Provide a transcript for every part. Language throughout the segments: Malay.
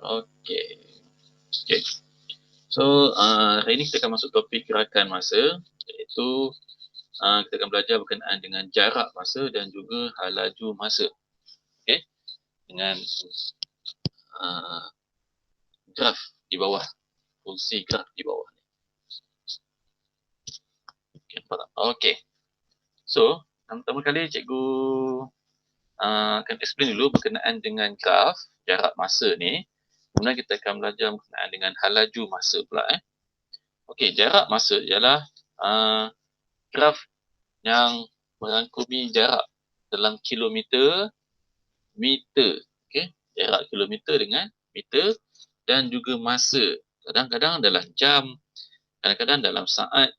Okey. Okey. So, hari ini kita akan masuk topik gerakan masa, iaitu kita akan belajar berkenaan dengan jarak masa dan juga hal laju masa. Okey. Dengan graf di bawah, fungsi graf di bawah. Okey, nampak tak? Okey. So, pertama kali cikgu akan explain dulu berkenaan dengan graf jarak masa ni. Kemudian kita akan belajar berkenaan dengan hal laju masa pula. Okey, jarak masa ialah graf yang merangkumi jarak dalam kilometer, meter. Okey, jarak kilometer dengan meter dan juga masa. Kadang-kadang dalam jam, kadang-kadang dalam saat,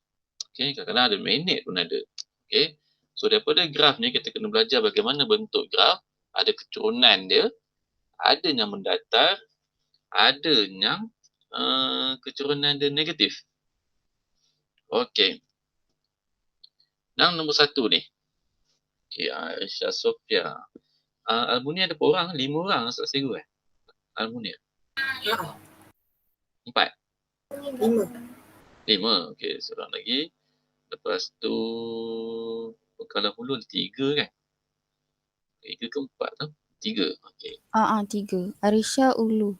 okey, kadang-kadang ada minit pun ada. Okey. So daripada graf ni kita kena belajar bagaimana bentuk graf, ada keturunan dia, ada yang mendatar, ada yang keturunan dia negatif. Okey. Yang nombor satu ni. Okey, Aisyah Sofia. Almunia ada berapa orang? 5 orang Ustaz Seru Almunia. 4. 5. Okey, seorang lagi. Lepas tu Pekalan Hulu ada 3 kan? 3 ke 4 tu? 3. Okey. 3. Arisha Ulu.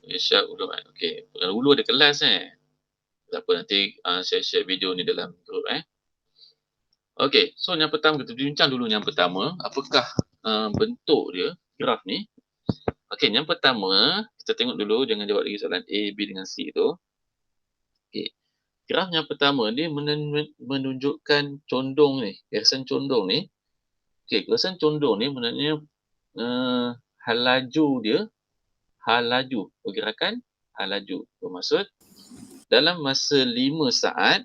Aisyah Ulu kan. Okey. Pekalan Hulu ada kelas Tak apa, nanti share video ni dalam grup Okey, so yang pertama kita bincang dulu yang pertama, apakah bentuk dia, graf ni. Okey, yang pertama kita tengok dulu, jangan jawab lagi soalan A, B dengan C tu. Okey. Graf yang pertama ni menunjukkan condong ni, garisan condong ni. Okey, garisan condong ni maknanya hal laju dia, hal laju, pergerakan hal laju. Bermaksud dalam masa 5 saat,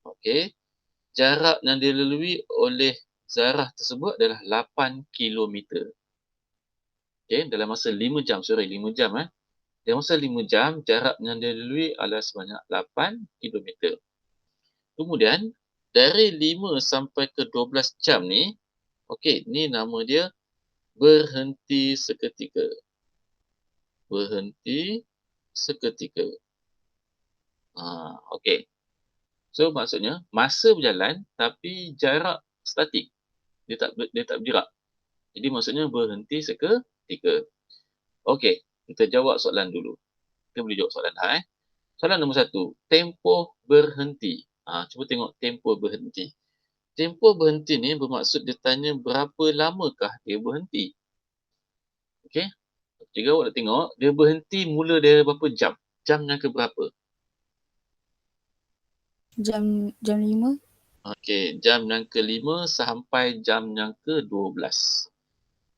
okey, jarak yang dilalui oleh zarah tersebut adalah 8 kilometer. Okey, dalam masa 5 jam, 5 jam dalam masa 5 jam, jarak yang dilalui adalah sebanyak 8 kilometer. Kemudian, dari 5 sampai ke 12 jam ni, okey, ni nama dia berhenti seketika. Berhenti seketika. Okey. So, maksudnya, masa berjalan tapi jarak statik. Dia tak bergerak. Jadi, maksudnya berhenti seketika. Okey, kita jawab soalan dulu. Kita boleh jawab soalan Soalan nombor 1, tempoh berhenti. Cuba tengok tempoh berhenti. Tempoh berhenti ni bermaksud dia tanya berapa lamakah dia berhenti. Okey. Jika awak nak tengok, dia berhenti mula dari berapa jam? Jam yang ke berapa? Jam 5. Okey, jam yang ke-5 sampai jam yang ke-12.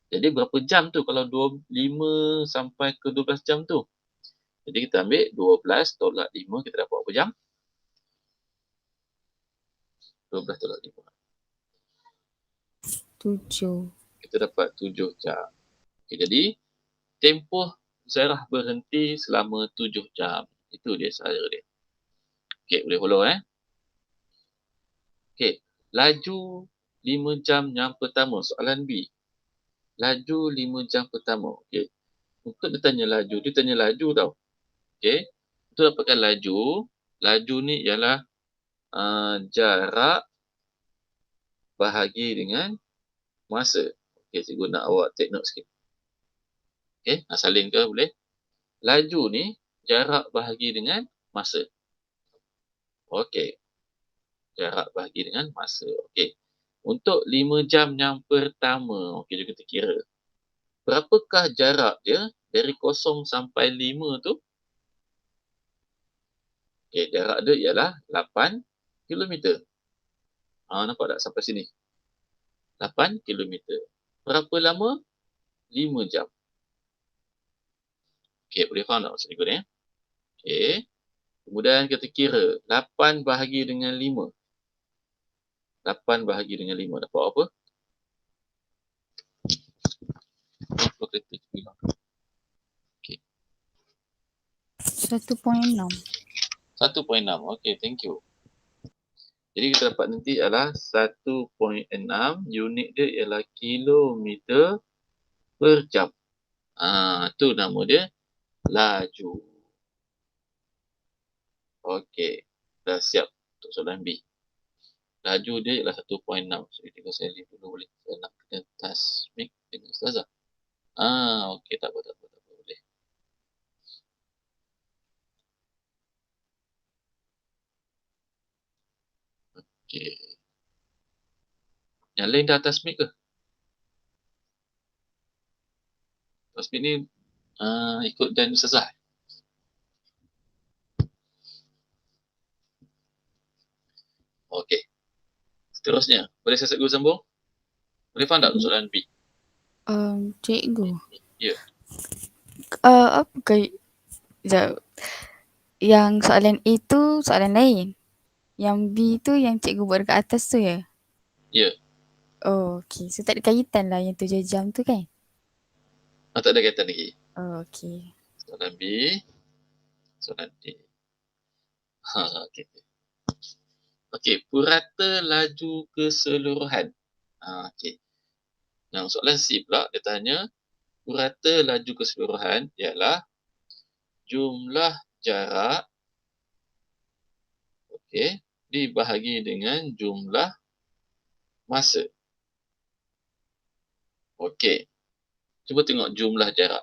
Jadi berapa jam tu kalau 5 sampai ke 12 jam tu? Jadi kita ambil 12 tolak 5, kita dapat berapa jam? 12 tolak 5. 7. Kita dapat 7 jam. Okay, jadi tempoh zarah berhenti selama 7 jam. Itu dia cara dia. Okey, boleh follow Okey, laju 5 jam yang pertama. Soalan B. Laju 5 jam pertama. Okey. Untuk dia tanya laju tau. Okey. Untuk dapatkan laju ni ialah jarak bahagi dengan masa. Okey, cikgu nak awak take note sikit. Okey, salin ke boleh? Laju ni jarak bahagi dengan masa. Okey. Jarak bahagi dengan masa. Okey. Untuk 5 jam yang pertama, okey, jom kita kira. Berapakah jarak dia dari 0 sampai 5 tu? Okey, jarak dia ialah 8 km. Nampak tak sampai sini? 8 km. Berapa lama? 5 jam. Okey, boleh faham tak maksud ni? Okey. Kemudian kita kira 8 bahagi dengan 5. 8 bahagi dengan 5 dapat apa? Okey. 1.6. 1.6. Okey, thank you. Jadi kita dapat nanti adalah 1.6. Unit dia ialah kilometer per jam. Tu nama dia laju. Okey, dah siap untuk soalan B. Laju dia ialah 1.6. So, kita select dulu boleh. Saya nak kena tasmik dengan Ustazah. Okey, tak apa. Boleh. Okey. Yang lain dah tasmik ke? Tasmik ni ikut dan Ustazah. Okey. Seterusnya, boleh saya dulu sambung? Boleh faham tak soalan B? Cikgu. Ya. Apa ke? Sekejap. Yang soalan A tu soalan lain. Yang B tu yang cikgu buat dekat atas tu ya? Ya. Oh, okey. So tak ada kaitan lah yang 7 jam tu kan? Tak ada kaitan lagi. Oh, okey. Soalan B. Soalan D. Okey. Okey, purata laju keseluruhan. Okey. Yang soalan C pula, dia tanya, purata laju keseluruhan ialah jumlah jarak, okey, dibahagi dengan jumlah masa. Okey. Cuba tengok jumlah jarak.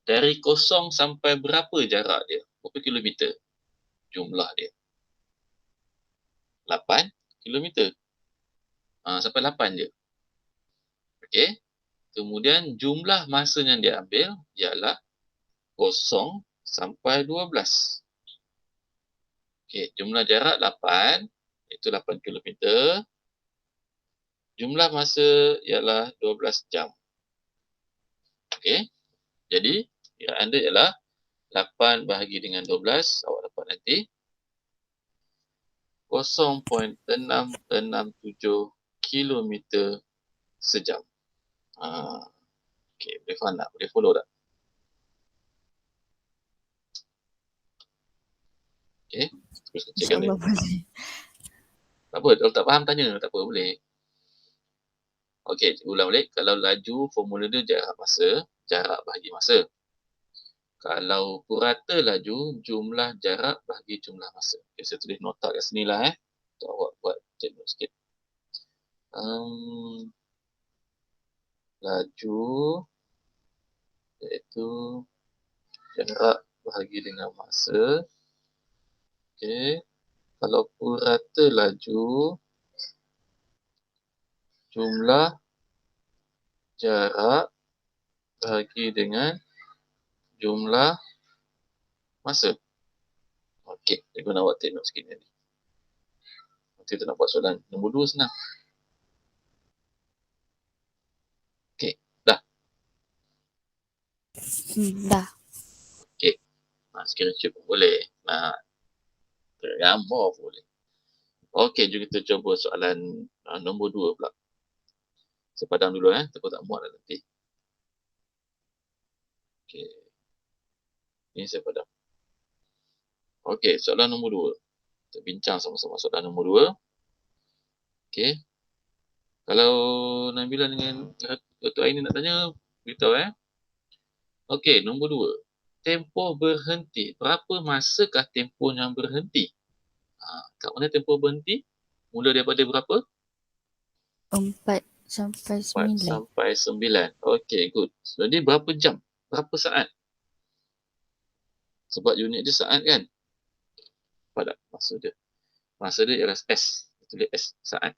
Dari kosong sampai berapa jarak dia? Berapa kilometer jumlah dia? 8 kilometer. Sampai 8 je. Okey. Kemudian jumlah masa yang dia ambil ialah 0 sampai 12. Okey, jumlah jarak 8, itu 8 kilometer. Jumlah masa ialah 12 jam. Okey. Jadi, kiraan dia ialah 8 bahagi dengan 12, awak dapat nanti 0.667 kilometer sejam. Okey, boleh faham tak? Boleh follow tak? Okey, terus cekkan InsyaAllah dia. boleh. Tak apa, kalau tak faham tanya, tak apa, boleh. Okey, ulang balik. Kalau laju, formula dia jarak masa, jarak bahagi masa. Kalau purata laju, jumlah jarak bahagi jumlah masa. Okay, saya tulis nota kat sini lah untuk awak buat take note sikit. Laju iaitu jarak bahagi dengan masa. Okey. Kalau purata laju, jumlah jarak bahagi dengan jumlah masa. Okey, saya guna awak take note sikit ni. Nanti kita nak buat soalan nombor 2 senang. Okey, dah. Dah. Okey. Screenshot pun boleh. Gambar pun boleh. Okey, jom kita cuba soalan nombor 2 pula. Saya padam dulu takut tak muat dah nanti. Okey. Ni saya padam. Okey, soalan nombor 2. Kita bincang sama-sama soalan nombor 2. Okey. Kalau Nabila dengan Dr. Aini nak tanya, beritahu Okey, nombor 2. Tempoh berhenti. Berapa masakah tempoh yang berhenti? Kat mana tempoh berhenti? Mula daripada berapa? 4 sampai 4 9. sampai 9. Okey, good. Jadi berapa jam? Berapa saat? Sebab unit dia saat kan? Nampak tak masa dia? Masa dia ialah S. Tulis S, saat.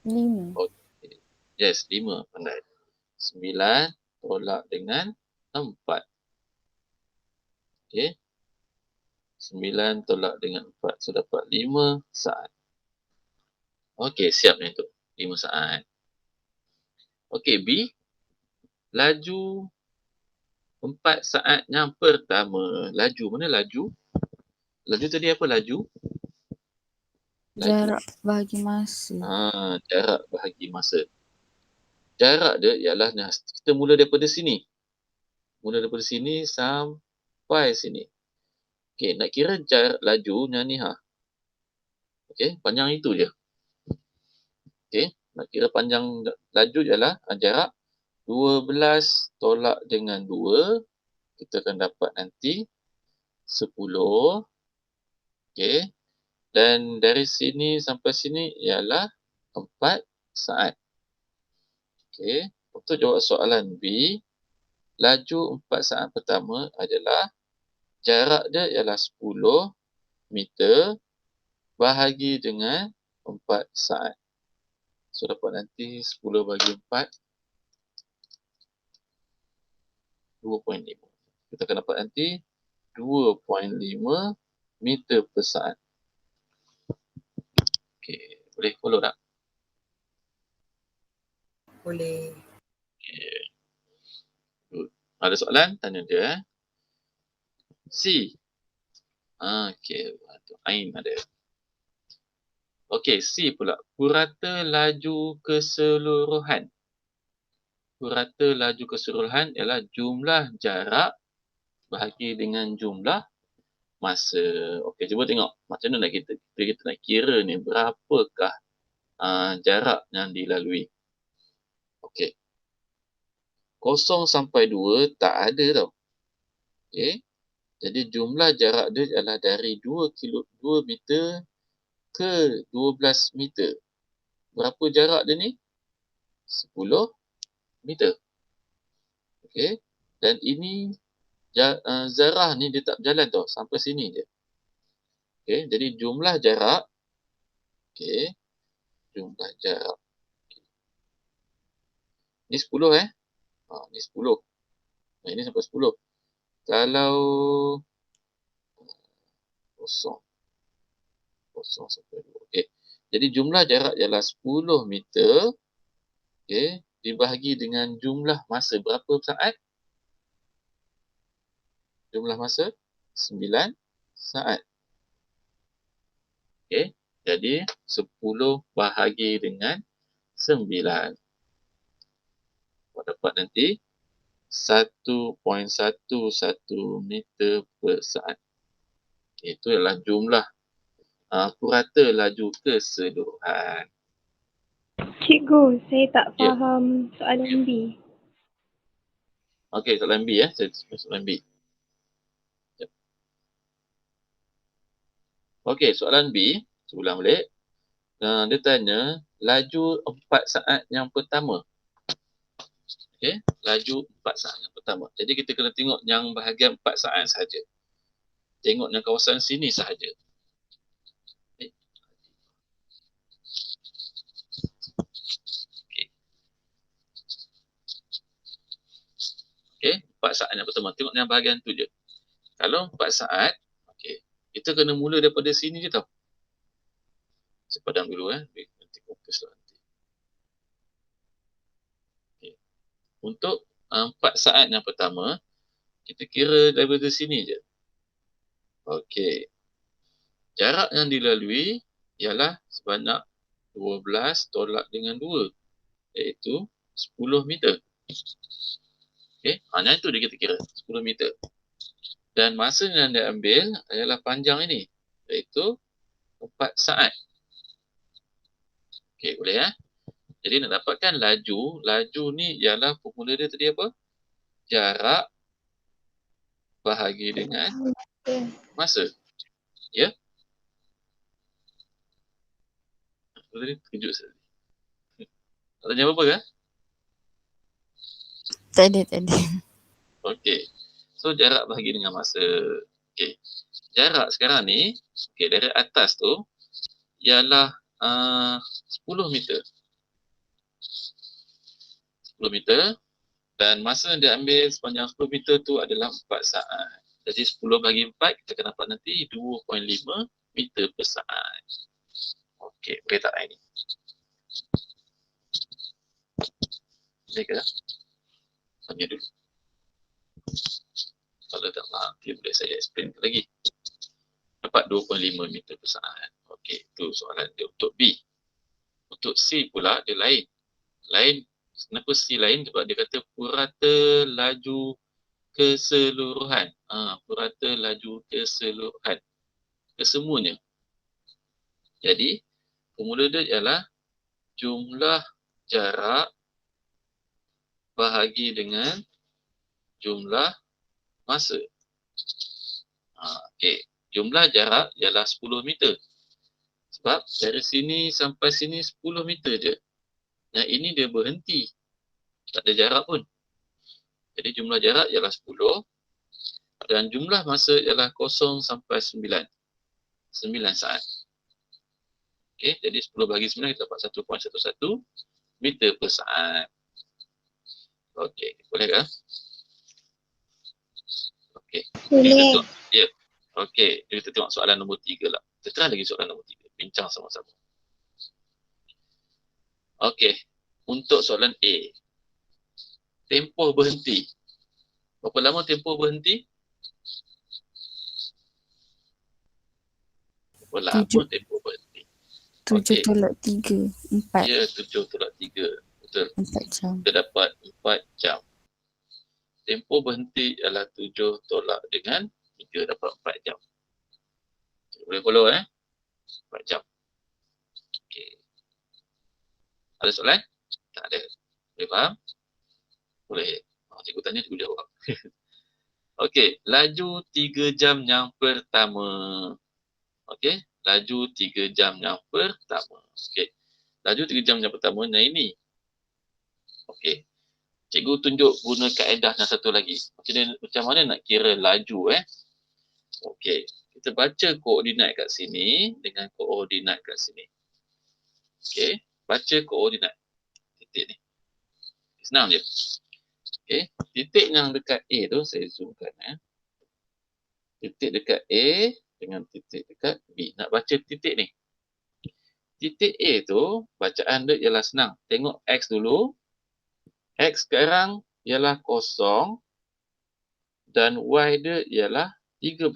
5. Okey. Yes, 5. Pandai. 9 tolak dengan 4. Okey. 9 tolak dengan 4. So, dapat 5 saat. Okey, siap ni tu. 5 saat. Okey, B. Laju 4 saat yang pertama. Laju. Mana laju? Laju tadi apa laju? Jarak bahagi masa. Jarak bahagi masa. Jarak dia ialah kita mula daripada sini. Mula daripada sini sampai sini. Okey, nak kira jarak laju yang ni Okey, panjang itu je. Okey, Nak kira panjang laju ialah jarak 12 tolak dengan 2. Kita akan dapat nanti 10. Okey. Dan dari sini sampai sini ialah 4 saat. Okey. Untuk jawab soalan B, laju 4 saat pertama adalah jarak dia ialah 10 meter bahagi dengan 4 saat. So, dapat nanti 10 bagi 4, 2.5. Kita akan dapat nanti 2.5 meter per saat. Okey, boleh follow tak? Boleh. Okay. Good. Ada soalan? Tanya dia. C. Okey, Ain ada. Okey, C pula. Purata laju keseluruhan. Purata laju keseluruhan ialah jumlah jarak bahagi dengan jumlah masa. Okey, cuba tengok macam mana nak kita nak kira ni berapakah jarak yang dilalui. Okey. 0 sampai 2 tak ada tau. Okey. Jadi jumlah jarak dia adalah dari 2 meter ke 12 meter. Berapa jarak dia ni? 10 meter. Okey. Dan ini zarah ni dia tak berjalan tau. Sampai sini je. Okey. Jadi jumlah jarak. Okey. Jumlah jarak. Ni 10 ni 10. Ini sampai 10. Kalau 0 sampai 2. Okey. Jadi jumlah jarak ialah 10 meter. Okey. Dibahagi dengan jumlah masa. Berapa saat? Jumlah masa 9 saat. Okey. Jadi 10 bahagi dengan 9. Dapat nanti 1.11 meter per saat. Itu adalah jumlah purata laju keseluruhan. Cikgu, saya tak Ya. faham soalan B. Okey, soalan B saya soalan B. Okey, soalan B, ulang balik. Dia tanya laju 4 saat yang pertama. Okey, laju 4 saat yang pertama. Jadi kita kena tengok yang bahagian 4 saat sahaja. Tengok yang kawasan sini sahaja. Okey, 4 saat yang pertama. Tengok yang bahagian tu je. Kalau 4 saat, okey, kita kena mula daripada sini je tau. Saya padam dulu nanti fokus lah nanti. Okay. Untuk 4 saat yang pertama, kita kira daripada sini je. Okey. Jarak yang dilalui ialah sebanyak 12 tolak dengan 2, iaitu 10 meter. Okey, yang itu dia kita kira 10 meter. Dan masa yang dia ambil adalah panjang ini, iaitu 4 saat. Okey, boleh Jadi nak dapatkan laju ni ialah formula dia tadi apa? Jarak bahagi dengan masa. Ya? Tadi terkejut saya. Tak tanya apa-apa kan? Tak ada. Okey. So jarak bahagi dengan masa. Okey. Jarak sekarang ni, dari atas tu ialah 10 meter. 10 meter dan masa yang dia ambil sepanjang 10 meter tu adalah 4 saat. Jadi 10 bagi 4 kita akan dapat nanti 2.5 meter per saat. Okey, boleh tak ini? Boleh ke? Tanya dulu. Kalau tak faham, boleh saya explain lagi. Dapat 2.5 meter per saat. Okey, itu soalan dia untuk B. Untuk C pula, dia lain. Kenapa C lain? Sebab dia kata purata laju keseluruhan. Purata laju kesemuanya. Jadi, formula dia ialah jumlah jarak bahagi dengan jumlah masa. Okey. Jumlah jarak ialah 10 meter. Sebab dari sini sampai sini 10 meter je. Yang ini dia berhenti. Tak ada jarak pun. Jadi jumlah jarak ialah 10 dan jumlah masa ialah 0 sampai 9. 9 saat. Okey, jadi 10 bagi 9 kita dapat 1.11 meter per saat. Okey, boleh ke? Okey. Boleh. Ya. Okey, jadi kita tengok soalan nombor 3 lah. Kita try lagi soalan nombor 3. Bincang sama-sama. Okey, untuk soalan A. Tempoh berhenti. Berapa lama tempoh berhenti? Berapa lama tempoh berhenti? 7 tolak 3. 4. Ya, 7/3. Betul. 4 jam. Kita dapat 4 jam. Tempoh berhenti adalah 7 tolak dengan 3 dapat 4 jam. Boleh follow 4 jam. Okey. Ada soalan? Tak ada. Boleh faham? Boleh. Cikgu tanya, cikgu jawab. Okey, laju 3 jam yang pertama. Okey, laju 3 jam yang pertama. Okey. Laju 3 jam yang pertama yang ini. Okey. Cikgu tunjuk guna kaedah yang satu lagi. Macam mana nak kira laju Okey. Kita baca koordinat kat sini dengan koordinat kat sini. Okey. Baca koordinat titik ni. Senang je. Okey. Titik yang dekat A tu saya zoomkan Titik dekat A dengan titik dekat B. Nak baca titik ni. Titik A tu bacaan dia ialah senang. Tengok X dulu. X sekarang ialah 0 dan Y dia ialah 13.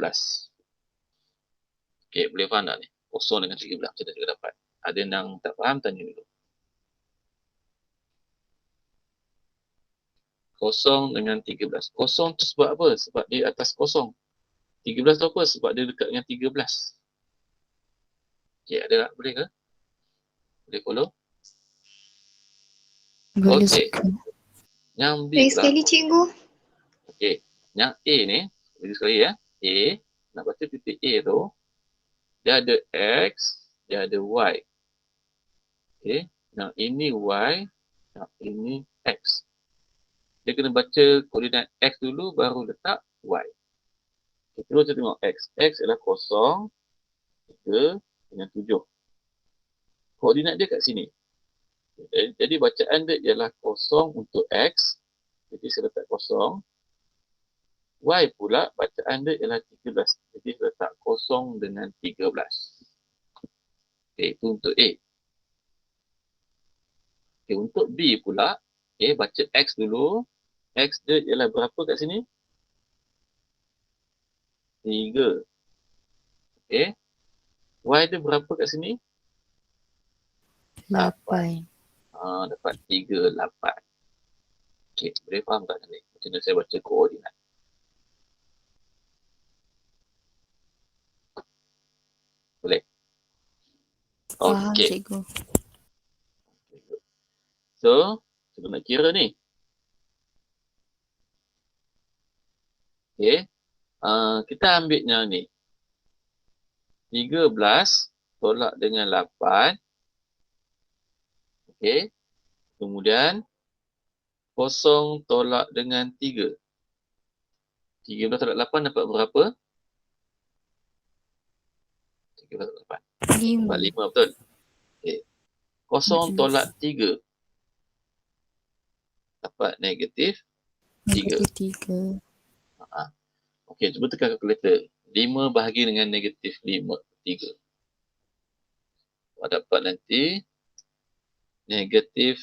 Okey, boleh faham tak ni? 0 dengan 13 macam mana kita dapat? Ada yang tak faham tanya dulu. 0 dengan 13. 0 tu sebab apa? Sebab dia atas 0. 13 tu apa? Sebab dia dekat dengan 13. Okey, ada tak? Boleh ke? Boleh follow? Boleh Okey. cikgu. Yang B Lagi pula. sekali cikgu. Okey. Yang A ni, lagi sekali A, nak baca titik A tu, dia ada X, dia ada Y. Okey. Yang ini Y, yang ini X. Dia kena baca koordinat X dulu, baru letak Y. Kita okay, tengok X. X adalah 0, 3 dengan 7. Koordinat dia kat sini. Jadi bacaan dia ialah 0 untuk X. Jadi saya letak 0. Y pula bacaan dia ialah 13. Jadi saya letak 0 dengan 13. Okay, itu untuk A. Okay, untuk B pula, okay, baca X dulu. X dia ialah berapa kat sini? 3. Okay. Y dia berapa kat sini? 8. Dapat 3, 8. Okay, boleh faham tak ni? Macam mana saya baca koordinat? Boleh? Faham Okay. cikgu. So, kita nak kira ni. Okay. Kita ambil yang ni. 13 tolak dengan 8. Okay. Kemudian 0 tolak dengan 3. 13 tolak 8 dapat berapa? 13 tolak 8. 5. Dapat 5 betul? Okay. 0 tolak 3. Dapat negatif 3. Negatif 3. Okey, cuba tekan kalkulator. 5 bahagi dengan negatif 5, 3. Dapat nanti negatif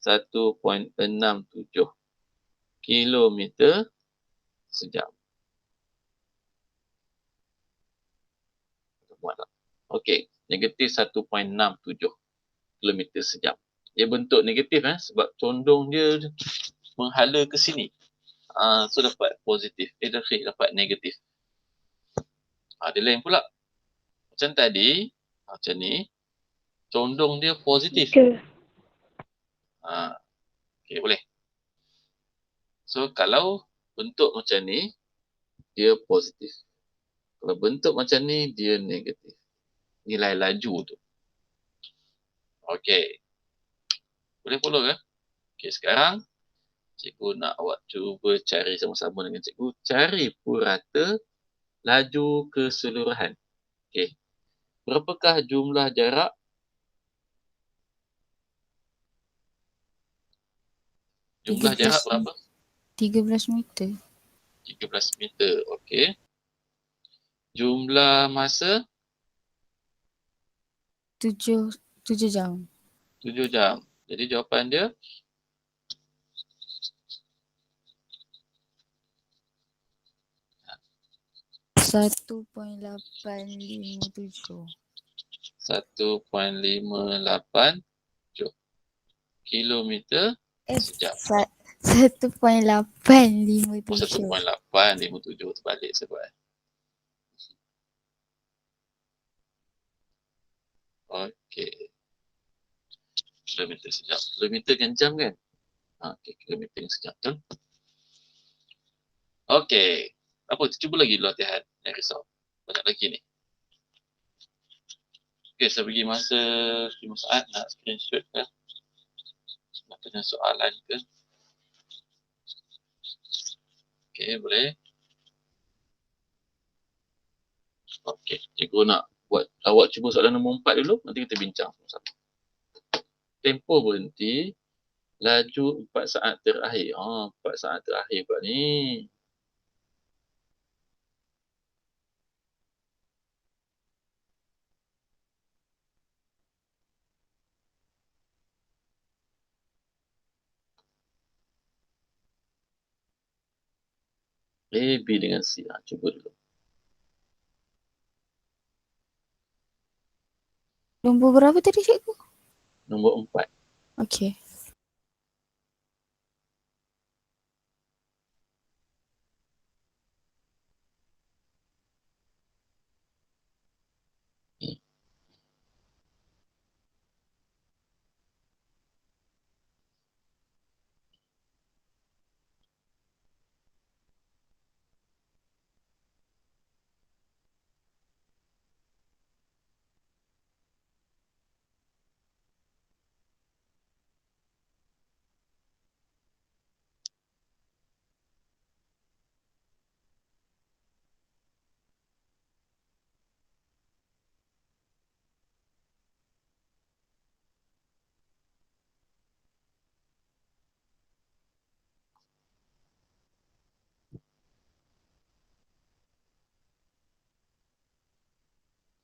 1.67 kilometer sejam. Okey, negatif 1.67 kilometer sejam. Dia bentuk negatif sebab condong dia menghala ke sini. So dapat positif. Dapat negatif. Dia lain pula. Macam tadi, macam ni. Condong dia positif. 3. Okey, boleh. So, kalau bentuk macam ni, dia positif. Kalau bentuk macam ni, dia negatif. Nilai laju tu. Okey. Boleh follow kan? Okey, sekarang cikgu nak awak cuba cari sama-sama dengan cikgu. Cari purata laju keseluruhan. Okey. Berapakah jumlah jarak? Jumlah jarak 13 berapa? 13 meter. 13 meter. Okey. Jumlah masa? 7 jam. 7 jam. Jadi jawapan dia 1.857 1.58 kilometer sejam. 1.857. 1.857 terbalik sebab. Okey. Kilometer sejam. Kilometer kan jam kan? Okey, kilometer sejam tu. Okey. Apa? Cuba lagi dulu latihan. Jangan risau. Banyak lagi ni. Okey, saya bagi masa 5 saat nak screenshot ke. Nak tanya soalan ke. Okey, boleh. Okey, cikgu nak buat awak cuba soalan nombor 4 dulu. Nanti kita bincang sama-sama. Tempoh berhenti. Laju 4 saat terakhir. 4 saat terakhir pula ni. A, B dengan C. Cuba dulu. Nombor berapa tadi cikgu? Nombor 4. Okey.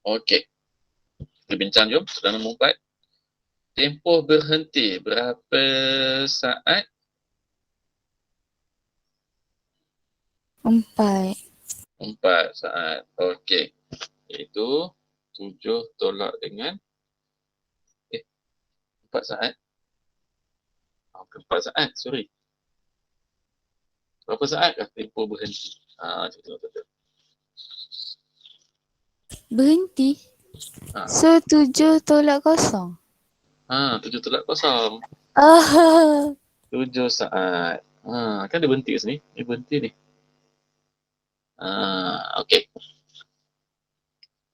Okey. Kita bincang jom. Soalan nombor 4. Tempoh berhenti berapa saat? 4. 4 saat. Okey. Iaitu 7 tolak dengan 4 saat. Bukan 4 saat, sorry. Berapa saat kah tempoh berhenti? Cikgu tengok betul. Berhenti. Ha. So 7 tolak 0. 7 tolak 0. Ah. 7 saat. Kan dia berhenti kat sini. Dia berhenti ni. Okey.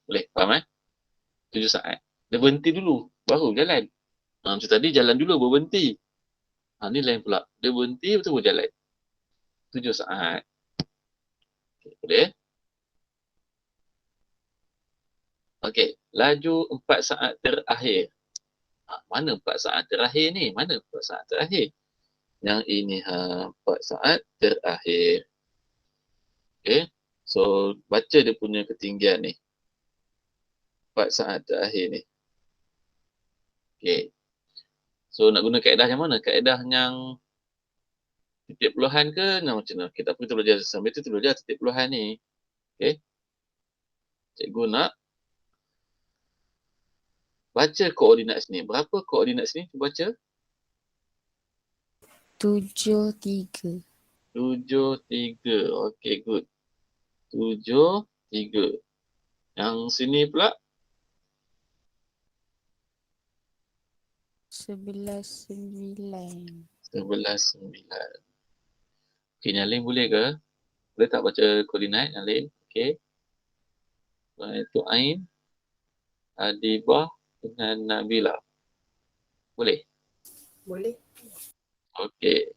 Boleh, faham 7 saat. Dia berhenti dulu, baru jalan. Macam tadi jalan dulu, baru berhenti. Ni lain pula. Dia berhenti, betul baru jalan. 7 saat. Okay, boleh? Okey, laju 4 saat terakhir. Mana 4 saat terakhir ni? Mana 4 saat terakhir? Yang ini 4 saat terakhir. Okey. So, baca dia punya ketinggian ni. 4 saat terakhir ni. Okey. So, nak guna kaedah yang mana? Kaedah yang titik puluhan ke? Macam mana? Kita belajar sampai tu, kita belajar titik puluhan ni. Okey. Cikgu nak baca koordinat sini. Berapa koordinat sini? Cuba baca. 7, 3. 7, 3. Okey, good. 7, 3. Yang sini pula 11.9. 11.9. Okey, Nyalin boleh ke? Boleh tak baca koordinat, Nyalin? Okey. Itu Ain, Adibah dengan Nabila. Boleh? Boleh. Okey.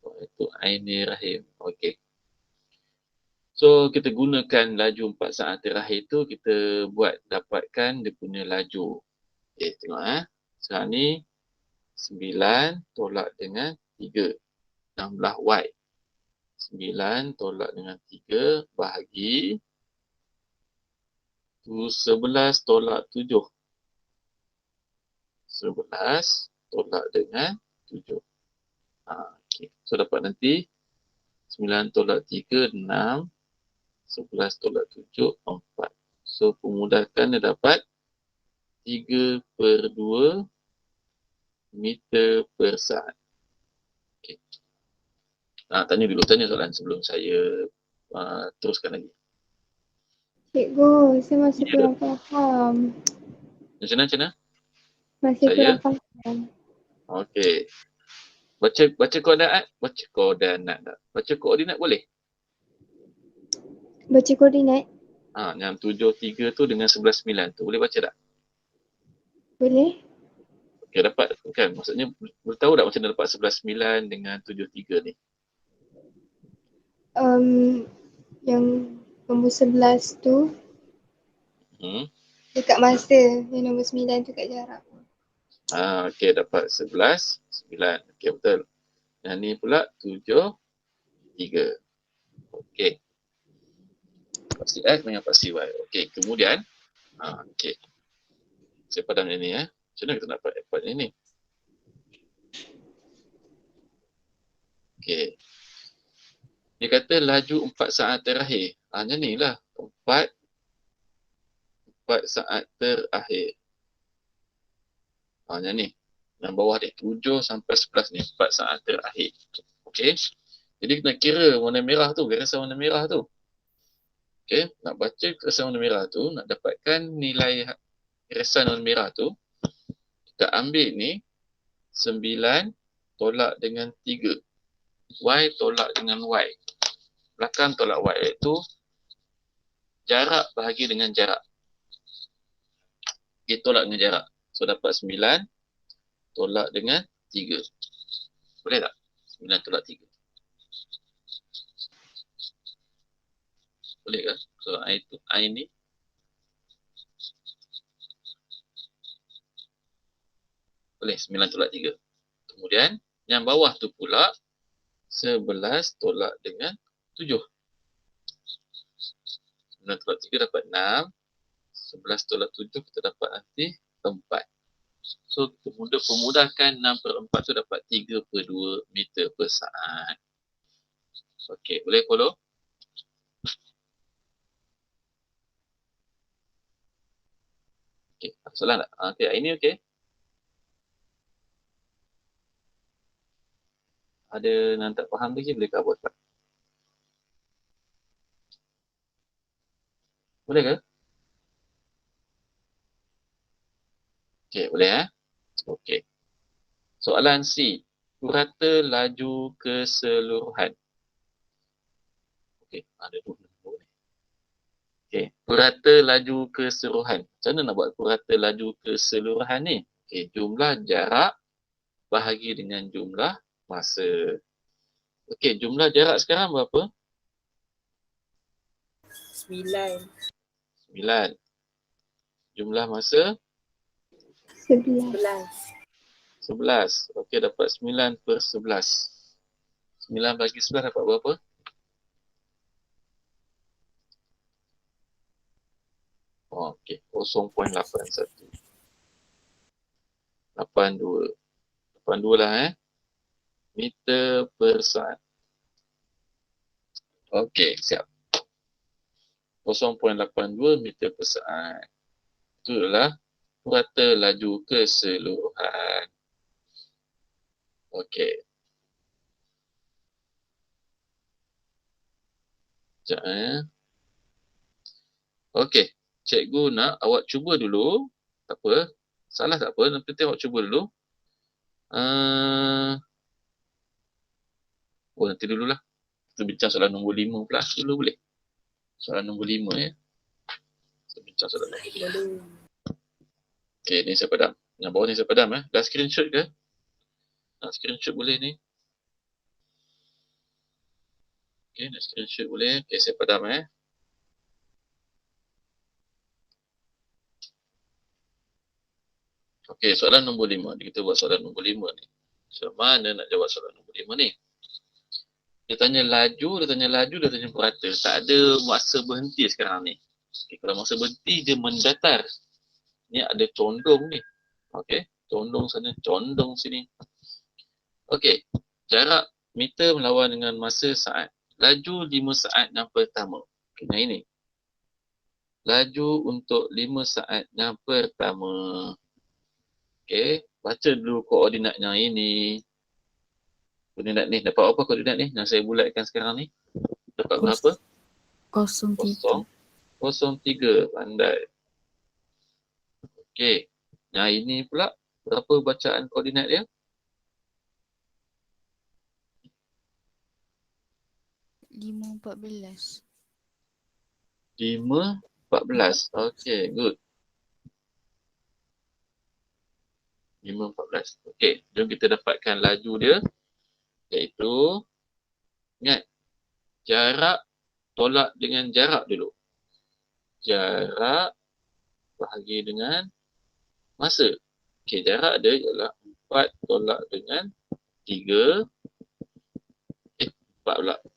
Itu Aini Rahim. Okey. So, kita gunakan laju 4 saat terakhir tu, kita buat dapatkan dia punya laju. Okey, tengok Sekarang ni 9 tolak dengan 3. 16Y. 9 tolak dengan 3 bahagi 11 tolak 7. 11 tolak dengan 7. Okay. So, dapat nanti 9 tolak 3, 6. 11 tolak 7, 4. So, pemudahkan dia dapat 3/2 meter per saat. Okay. Tanya soalan sebelum saya teruskan lagi. Cikgu, saya masih Ya. kurang faham. Macam mana? Masih Saya? kurang faham. Okey. Baca koordinat tak? Baca koordinat boleh? Baca koordinat? Yang 7.3 tu dengan 11.9 tu boleh baca tak? Boleh? Okey, dapat kan? Maksudnya boleh tahu tak macam mana dapat 11.9 dengan 7.3 ni? Yang nombor 11 tu dekat masa. Yang nombor 9 tu kat jarak. Okey, dapat 11.9. Okey, betul. Yang ni pula 7.3. Okey. Pasti X dengan pasti Y. Okey, kemudian okey. Saya padam yang ni Macam mana kita nak dapat yang ni? Okey. Dia kata laju 4 saat terakhir. Yang ni lah. 4 saat terakhir. Yang ni. Yang bawah ni. 7 sampai 11 ni. 4 saat terakhir. Okey. Jadi kena kira warna merah tu. Garisan warna merah tu. Okey. Nak baca garisan warna merah tu. Nak dapatkan nilai garisan warna merah tu. Kita ambil ni. 9 tolak dengan 3. Y tolak dengan Y. Belakang tolak Y iaitu jarak bahagi dengan jarak. Kita tolak dengan jarak. So dapat 9 tolak dengan 3. Boleh tak? 9 tolak 3. Boleh ke? So I ni. Boleh 9 tolak 3. Kemudian yang bawah tu pula 11 tolak dengan 7. 9 tolak 3 dapat 6. 11 tolak 7 kita dapat nanti 4. So, pemudahkan 6/4 tu dapat 3/2 meter per saat. Okey, boleh follow? Okey, ada soalan tak? Okey, ini okey. Ada yang tak faham lagi boleh cover tak? Boleh ke? Okey, boleh Okey. Soalan C. Purata laju keseluruhan. Okey, ada dua nombor ni. Okey, purata laju keseluruhan. Macam mana nak buat purata laju keseluruhan ni? Okey, jumlah jarak bahagi dengan jumlah masa. Okey, jumlah jarak sekarang berapa? 9. 9. Jumlah masa? 11. 11. Okey, dapat 9/11. 9 bagi 11 dapat berapa? Okey, 0.81. 82. 82 lah meter per saat. Okey, siap. 0.82 meter per saat. Itulah purata laju keseluruhan. Okey. Sekejap Okey. Cikgu nak awak cuba dulu. Tak apa. Salah tak apa. Nanti awak cuba dulu. Nanti dululah. Kita bincang soalan nombor 5 pula dulu boleh? Soalan nombor 5 ya. Kita bincang soalan nombor 5. Boleh. Okay, ni saya padam. Yang bawah ni saya padam Dah screenshot ke? Nak screenshot boleh ni. Okay, nak screenshot boleh. Okay, saya padam Okay, soalan nombor 5. Kita buat soalan nombor 5 ni. So, mana nak jawab soalan nombor 5 ni? Dia tanya laju, dia tanya purata. Tak ada masa berhenti sekarang ni. Okay, kalau masa berhenti, dia mendatar. Ni ada condong ni. Okay, condong sana, condong sini. Okay, jarak meter melawan dengan masa saat. Laju 5 saat yang pertama. Okay, yang ini. Laju untuk 5 saat yang pertama. Okay, baca dulu koordinat yang ini. Koordinat ni, dapat apa koordinat ni? Yang saya bulatkan sekarang ni. Dapat berapa? 03. 0.03. Pandai. Okey. Yang ini pula, berapa bacaan koordinat dia? 5.14. 5.14. Okey, good. 5.14. Okey, jom kita dapatkan laju dia. Iaitu, ingat, jarak tolak dengan jarak dulu. Jarak bahagi dengan masa. Okey, jarak dia ialah 4 tolak dengan 3. 14.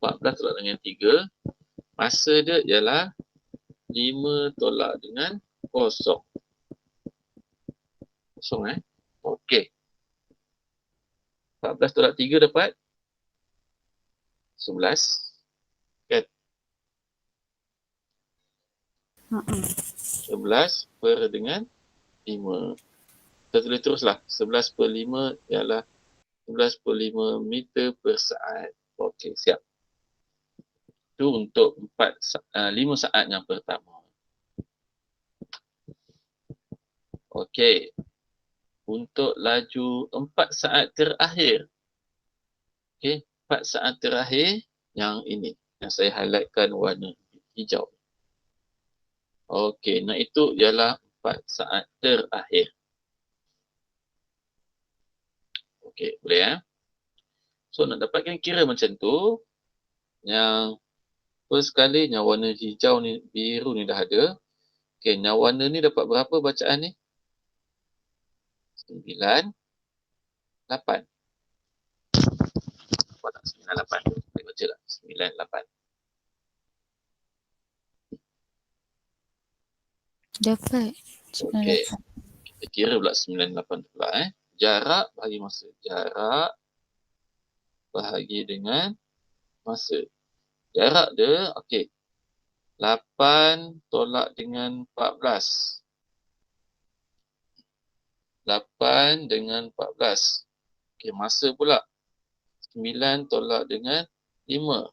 14 tolak dengan 3. Masa dia ialah 5 tolak dengan 0. Kosong Okey. 14 tolak 3 dapat 11. Kan? 11 per dengan 5. Kita tulis teruslah. 11 per 5 ialah 11 per 5 meter per saat. Okey, siap. Itu untuk 5 saat yang pertama. Okey. Untuk laju 4 saat terakhir. Okey, 4 saat terakhir yang ini. Yang saya highlightkan warna hijau. Okey, nah itu ialah 4 saat terakhir. Okey, boleh So, nak dapatkan kira macam tu, yang first kali yang warna hijau ni, biru ni dah ada. Okey, yang warna ni dapat berapa bacaan ni? 9, 8. Dapat tak 9, 8? Saya baca lah. 9, 8. Dapat. Okey. Kita kira pula 9, 8 pula Jarak bahagi masa. Jarak bahagi dengan masa. Jarak dia, okey. 8 tolak dengan 14. 8 dengan 14. Okey, masa pula. 9 tolak dengan 5.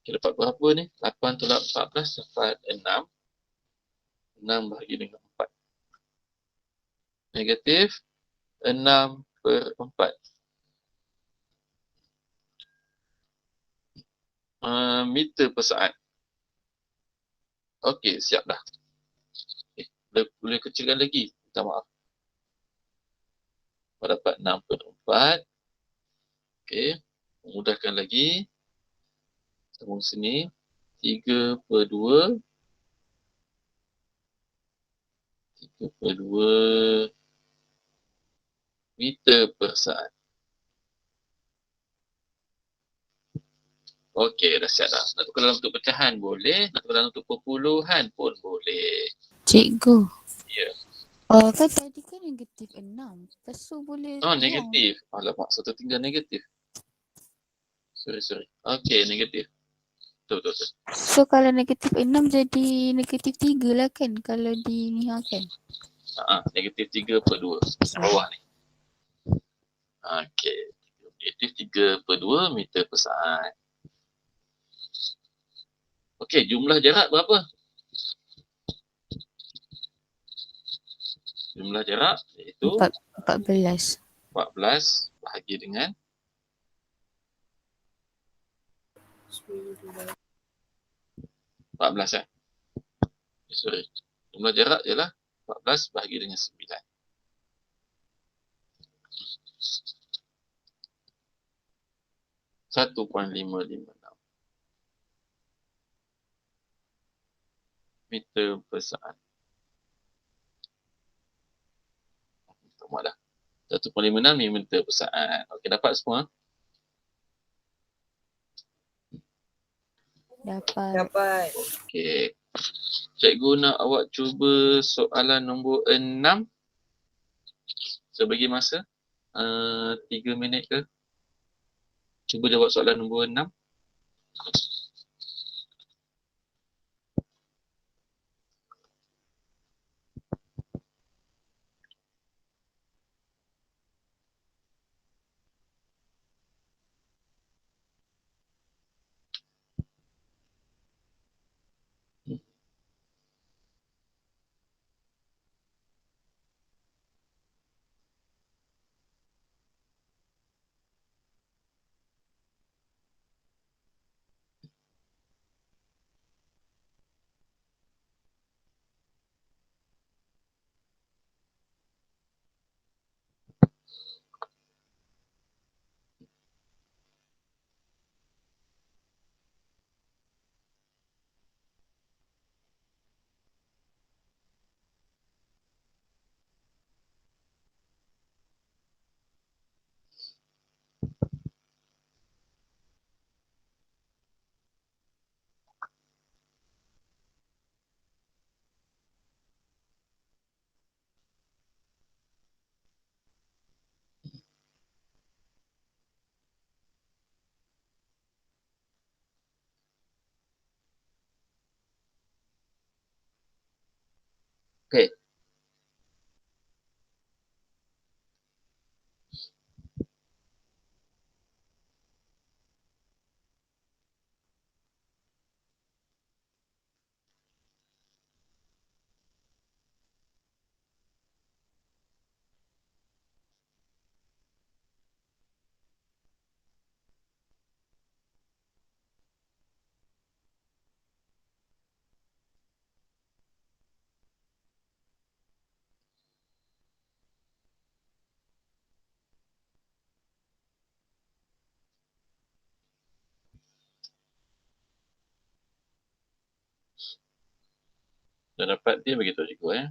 Okey, dapat berapa ni? 8 tolak 14 dapat 6. 6 bahagi dengan 4. Negatif 6 per 4. Meter per saat. Okey, siap dah. Boleh kecilkan lagi. Minta maaf. Dapat 6 per 4. Okey. Memudahkan lagi. Sambung sini. 3 per 2. 3 per 2 meter per saat. Okey, dah siap dah. Nak tukar dalam bentuk pecahan boleh. Nak tukar dalam bentuk perpuluhan pun boleh. Cikgu. Ya. Kan tadi kan negatif 6. Lepas tu boleh Negatif. Alamak, satu tinggal negatif. Sorry. Okey, negatif. Betul. So kalau negatif 6 jadi negatif 3 lah kan kalau dinihakan. Negatif 3 per 2. Yang bawah ni. Okey. Negatif 3 per 2 meter per saat. Okey, jumlah jarak berapa? Jumlah jarak iaitu 14. 14 bahagi dengan 9. 14 Sorry. Jumlah jarak ialah 14 bahagi dengan 9. Satu poin 556 meter per saat. Muat dah. 1.56 meter per saat. Okey, dapat semua? Dapat. Okey. Cikgu nak awak cuba soalan nombor 6. Saya bagi masa 3 minit ke? Cuba jawab soalan nombor 6. Okey. Dah dapat dia beritahu cikgu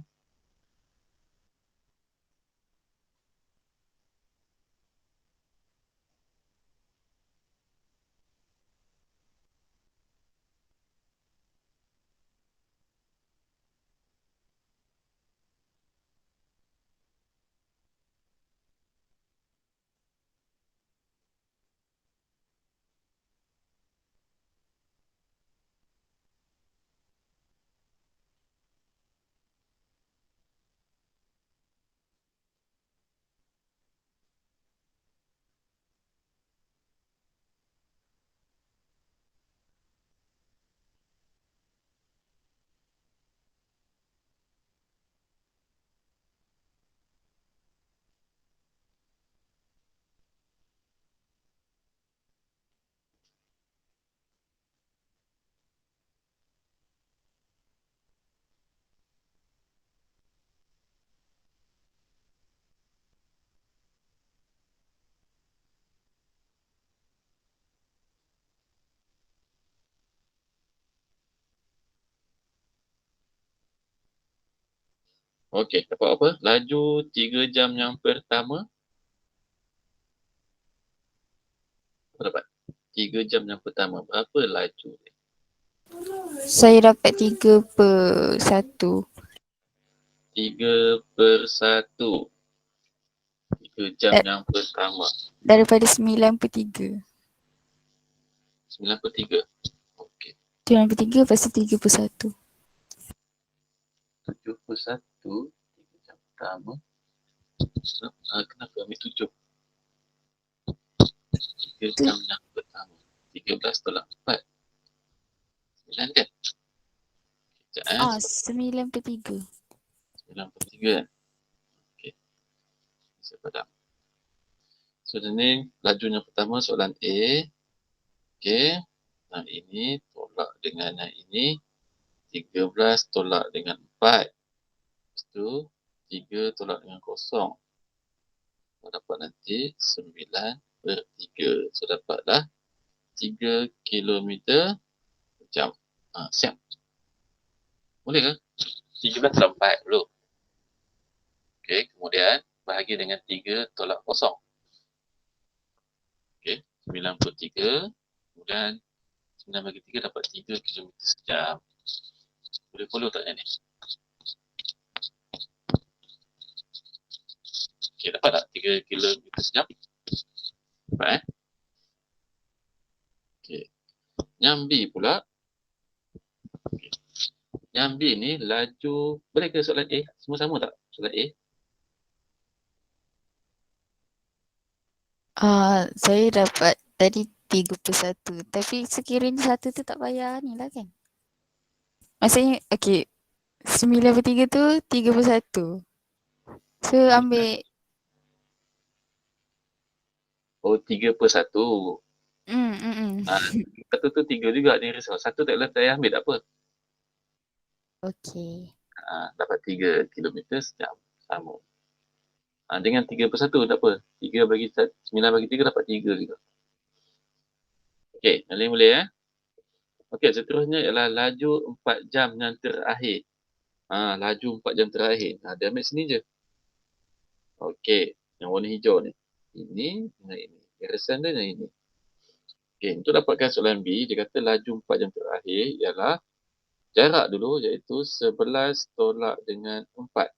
Okey, dapat apa? Laju 3 jam yang pertama. Apa dapat? 3 jam yang pertama. Berapa laju dia? Saya dapat 3/1. 3/1. 3 jam Da- yang pertama. Daripada 9/3. 9/3. Okey. 9/3 lepas tu 3/1. 7/1. 3 jam pertama. Kenapa ambil 7? 3 Tu- jam yang pertama. 13 tolak 4. 9 kan? Sekejap 9/3. 9/3 kan? So, ni laju yang pertama soalan A. Okey. Nah, ini tolak dengan yang ini. 13 tolak dengan 4. Lepas tu, 3 tolak dengan 0. So, dapat nanti 9/3. So, dapatlah 3 kilometer per jam. Siap. Boleh ke? 13 tolak 4 dulu. Okey, kemudian bahagi dengan 3 tolak 0. Okey, 93. Kemudian 9 bagi 3 dapat 3 kilometer sejam. Boleh follow tak ni? Okey, dapat tak 3 kilometer sejam? Dapat Okey. Yang B pula. Okay. Yang B ni laju, boleh ke soalan A? Semua sama tak soalan A? Saya dapat tadi 3/1. Tapi sekiranya 1 tu tak payah ni lah kan? Maksudnya, okey. 9/3 tu 3/1. So, ambil Oh, 3/1. Hmm, hmm, hmm. Satu tu 3 juga ni risau. Satu tak boleh saya ambil tak apa. Okey. Dapat 3 kilometer sejam. Sama. Dengan 3/1 tak apa. 3 bagi 9 bagi 3 dapat 3 juga. Okey, yang lain boleh Okey, seterusnya ialah laju 4 jam yang terakhir. Laju 4 jam terakhir. Dia ambil sini je. Okey, yang warna hijau ni. Ini dengan ini. Garisan dia dengan ini. Okey, untuk dapatkan soalan B, dia kata laju 4 jam terakhir ialah jarak dulu iaitu 11 tolak dengan 4.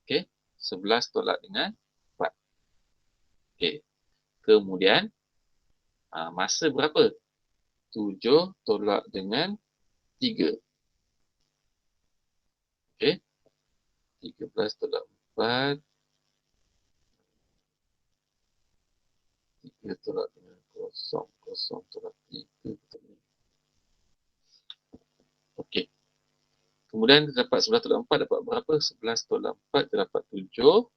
Okey, 11 tolak dengan 4. Okey, kemudian masa berapa? 7 tolak dengan 3. Okey, 13 tolak 4. 3 tolak dengan 0. 0 tolak 3. Okey. Kemudian dapat 11 tolak 4 dapat berapa? 11 tolak 4 dapat 7.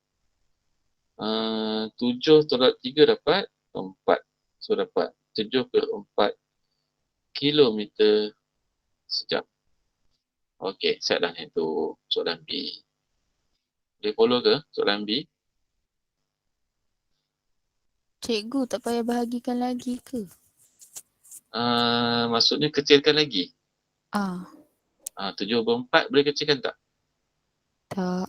7 tolak 3 dapat 4. So dapat 7/4 kilometer sejam. Okey, siap dah itu soalan B. Boleh follow ke soalan B? Cikgu tak payah bahagikan lagi ke? Maksudnya kecilkan lagi. 7/4 boleh kecilkan tak? Tak.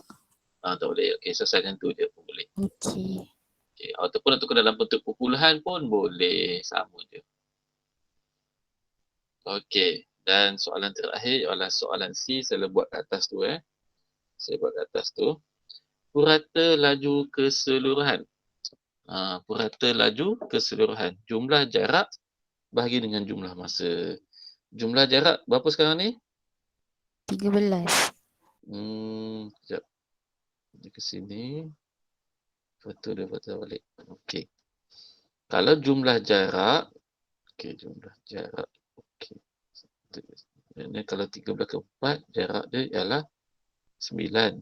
Tak boleh. Okey, selesaikan tu je pun boleh. Okey. Okay. Ataupun tukar dalam bentuk perpuluhan pun boleh. Sama je. Okey. Dan soalan terakhir ialah soalan C. Saya buat kat atas tu. Saya buat kat atas tu. Purata laju keseluruhan. Purata laju keseluruhan. Jumlah jarak bahagi dengan jumlah masa. Jumlah jarak berapa sekarang ni? 13. Sekejap. Dia ke sini. Lepas tu dia patah balik. Okey. Kalau jumlah jarak. Okey, jumlah jarak. Okey. Ini kalau 13/4, jarak dia ialah 9.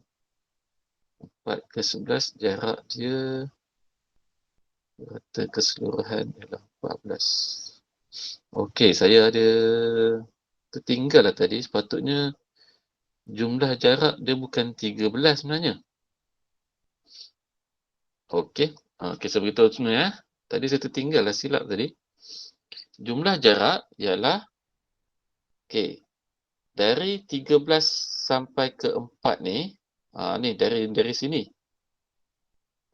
4/11, jarak dia rata keseluruhan ialah 14. Okey, saya ada tertinggal lah tadi. Sepatutnya jumlah jarak dia bukan 13 sebenarnya. Okey. Okey, saya beritahu semua Tadi saya tertinggal lah, silap tadi. Jumlah jarak ialah okey. Dari 13 sampai ke 4 ni, ni dari sini.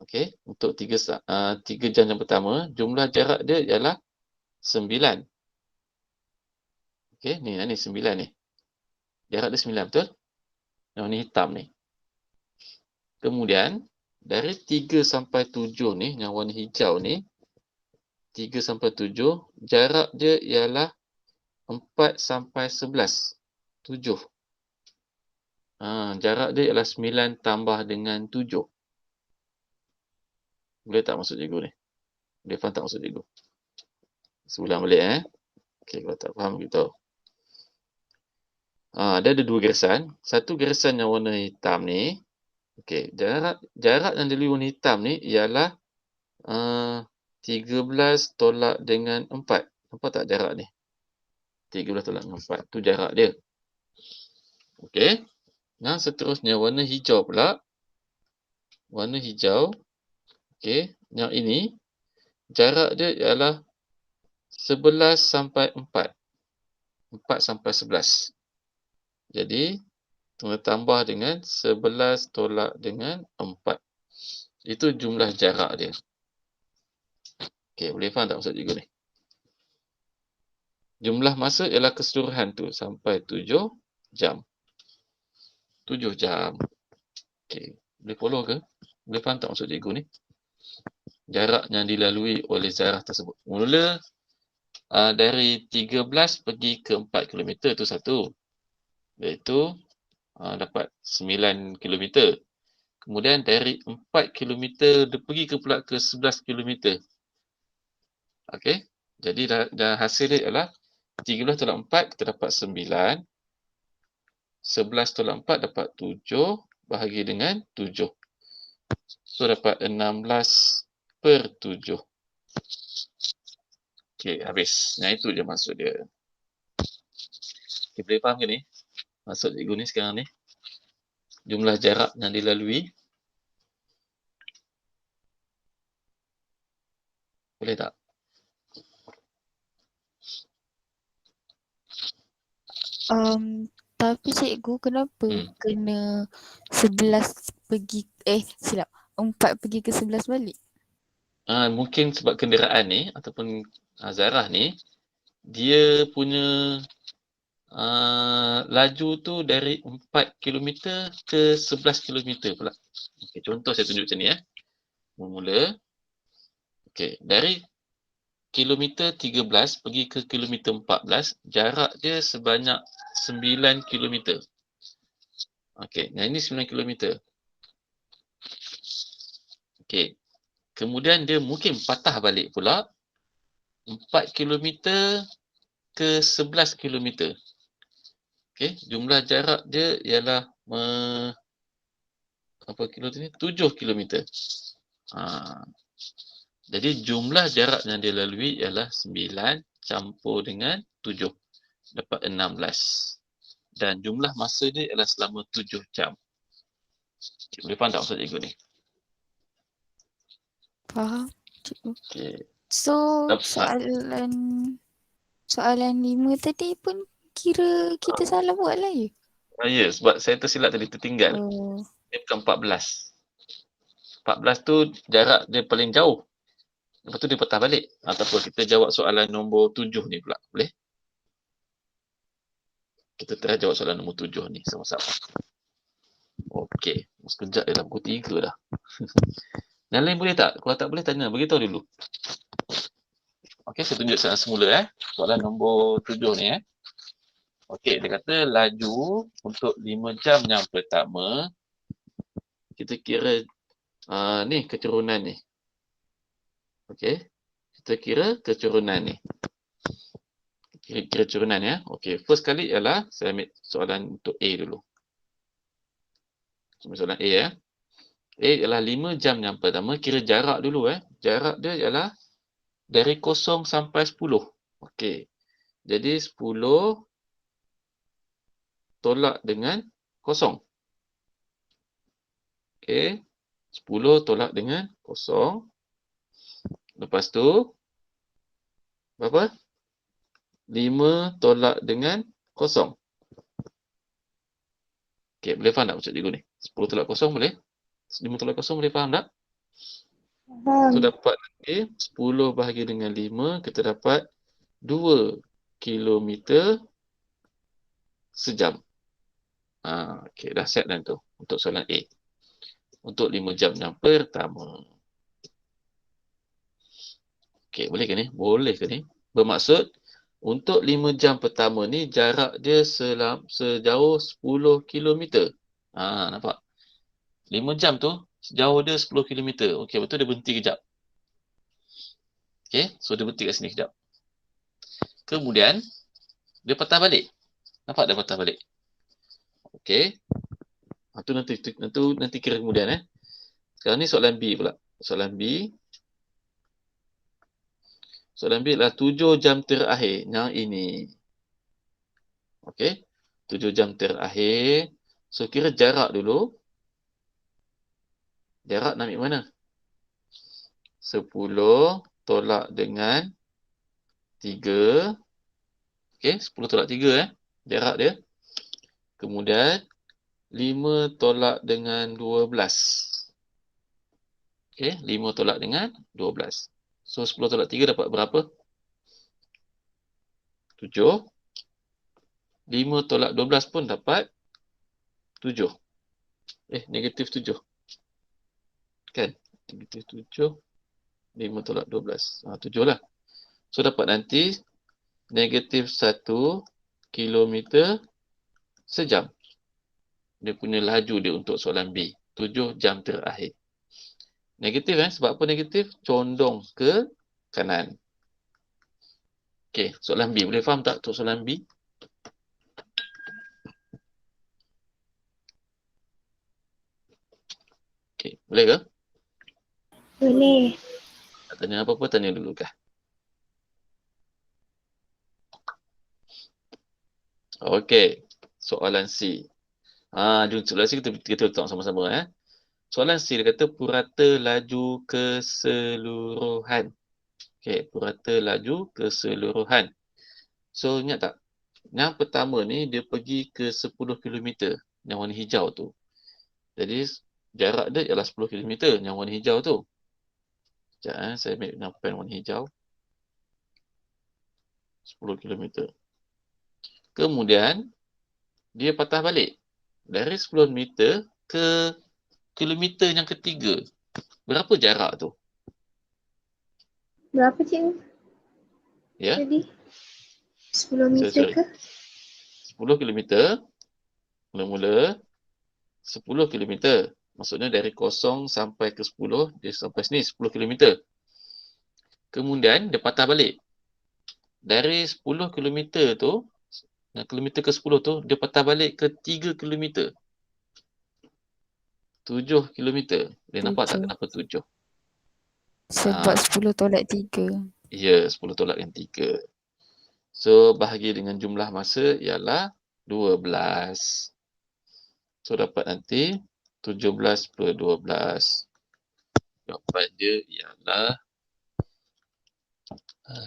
Okey, untuk 3 jam yang pertama, jumlah jarak dia ialah 9. Okey, ni 9 ni. Jarak dia 9, betul? Yang ni hitam ni. Kemudian, dari 3 sampai 7 ni, yang warna hijau ni, 3 sampai 7, jarak dia ialah 4 sampai 11. 7. Jarak dia ialah 9 tambah dengan 7. Boleh tak maksud cikgu ni? Boleh faham tak maksud cikgu? Sebulan balik Okey, kalau tak faham beritahu. Dia ada 2 garisan. Satu garisan yang warna hitam ni. Okey, jarak yang dari warna hitam ni ialah 13 tolak dengan 4. Nampak tak jarak ni? 13 tolak dengan 4. Tu jarak dia. Okey. Yang seterusnya warna hijau pula. Warna hijau. Okey. Yang ini jarak dia ialah 11 sampai 4. 4 sampai 11. Jadi, kena tambah dengan 11 tolak dengan 4. Itu jumlah jarak dia. Okey, boleh faham tak maksud cikgu ni? Jumlah masa ialah keseluruhan tu sampai 7 jam. 7 jam. Okey, boleh follow ke? Boleh faham tak maksud cikgu ni? Jarak yang dilalui oleh zarah tersebut. Mula dari 13 pergi ke 4 km tu satu. Iaitu dapat 9 km. Kemudian dari 4 km dia pergi ke pula ke 11 km. Okey. Jadi dah hasil dia ialah 13 tolak 4 kita dapat 9. 11 tolak 4 dapat 7 bahagi dengan 7. So dapat 16/7. Okey, habis. Yang itu je maksud dia. Okay, boleh faham ke ni? Maksud cikgu ni sekarang ni. Jumlah jarak yang dilalui. Boleh tak? Tapi cikgu kenapa kena 11 pergi silap 4 pergi ke 11 balik? Mungkin sebab kenderaan ni ataupun zarah ni dia punya laju tu dari 4 km ke 11 km pula. Okay, contoh saya tunjuk macam ni Mula. Okey, dari kilometer 13 pergi ke kilometer 14, jarak dia sebanyak 9 km. Okey, yang ini 9 km. Okey. Kemudian dia mungkin patah balik pula 4 km ke 11 km. Okey, jumlah jarak dia ialah apa kilo tu ni? 7 km. Jadi jumlah jarak yang dia lalui ialah 9 campur dengan 7. Dapat 16. Dan jumlah masa dia ialah selama 7 jam. Okay, boleh faham tak maksud cikgu ni? Faham, cikgu. Okay. So, soalan 5 tadi pun kira kita salah buat lah ya? Ya, sebab saya tersilap tadi, tertinggal. Dia bukan 14. 14 tu jarak dia paling jauh. Lepas tu dia patah balik. Ataupun kita jawab soalan nombor 7 ni pula. Boleh? Kita try jawab soalan nombor 7 ni sama-sama. Okey. Sekejap dia dah pukul 3 dah. Yang lain boleh tak? Kalau tak boleh tanya. Beritahu dulu. Okey, saya tunjuk soalan semula Soalan nombor 7 ni Okey, dia kata laju untuk 5 jam yang pertama. Kita kira ni keturunan ni. Okey. Kita kira keturunan ni. Kira turunan Okey, first kali ialah saya ambil soalan untuk A dulu. Soalan A A ialah 5 jam yang pertama, kira jarak dulu Jarak dia ialah dari 0 sampai 10. Okey. Jadi 10 tolak dengan 0. Okey. 10 tolak dengan 0. Lepas tu berapa? 5 tolak dengan 0. Okey, boleh faham tak maksud cikgu ni? 10 tolak 0 boleh? 5 tolak 0 boleh faham tak? So dapat lagi 10 bahagi dengan 5, kita dapat 2 km sejam. Okey, dah set dah tu untuk soalan A. Untuk 5 jam yang pertama. Okey, boleh ke ni? Boleh ke ni? Bermaksud untuk 5 jam pertama ni jarak dia sejauh 10 km. Nampak? 5 jam tu sejauh dia 10 km. Okey, betul dia berhenti kejap. Okey, so dia berhenti kat sini kejap. Kemudian dia patah balik. Nampak dia patah balik. Okey. Nanti kira kemudian Sekarang ni soalan B pula. Soalan B. Soalan B adalah 7 jam terakhir. Yang ini. Okey. 7 jam terakhir. So, kira jarak dulu. Jarak nak ambil mana? 10 tolak dengan 3. Okey, 10 tolak 3 jarak dia. Kemudian 5 tolak dengan 12. Okey, 5 tolak dengan 12. So 10 tolak 3 dapat berapa? 7. 5 tolak 12 pun dapat 7. Negatif 7. Kan? Negatif 7. 5 tolak 12. 7 lah. So dapat nanti negatif 1 kilometer sejam. Dia punya laju dia untuk soalan B. 7 jam terakhir. Negatif sebab apa negatif? Condong ke kanan. Okey, soalan B. Boleh faham tak untuk soalan B? Okey, boleh ke? Boleh. Nak tanya apa-apa, tanya dulu kah? Okey, soalan C. Jom soalan C kita tengok sama-sama. Soalan C dia kata purata laju keseluruhan. Okey, purata laju keseluruhan. So, ingat tak? Yang pertama ni dia pergi ke 10 km. Yang warna hijau tu. Jadi, jarak dia ialah 10 km yang warna hijau tu. Sekejap saya ambil dengan pen warna hijau. 10 km. Kemudian, dia patah balik. Dari 10 meter ke kilometer yang ketiga. Berapa jarak tu? Berapa cikgu? Ya, Jadi 10 meter sorry. ke? 10 kilometer. Mula-mula 10 kilometer. Maksudnya dari 0 sampai ke 10, dia sampai sini 10 kilometer. Kemudian dia patah balik. Dari 10 kilometer tu, kilometer ke 10 tu, dia patah balik ke 3 kilometer. 7 kilometer. Dia nampak tak 7. kenapa 7? Sebab Ha, 10 tolak 3. ya, 10 tolak dengan 3. So, bahagi dengan jumlah masa ialah 12. So, dapat nanti 17 per 12. Jawapan dia ialah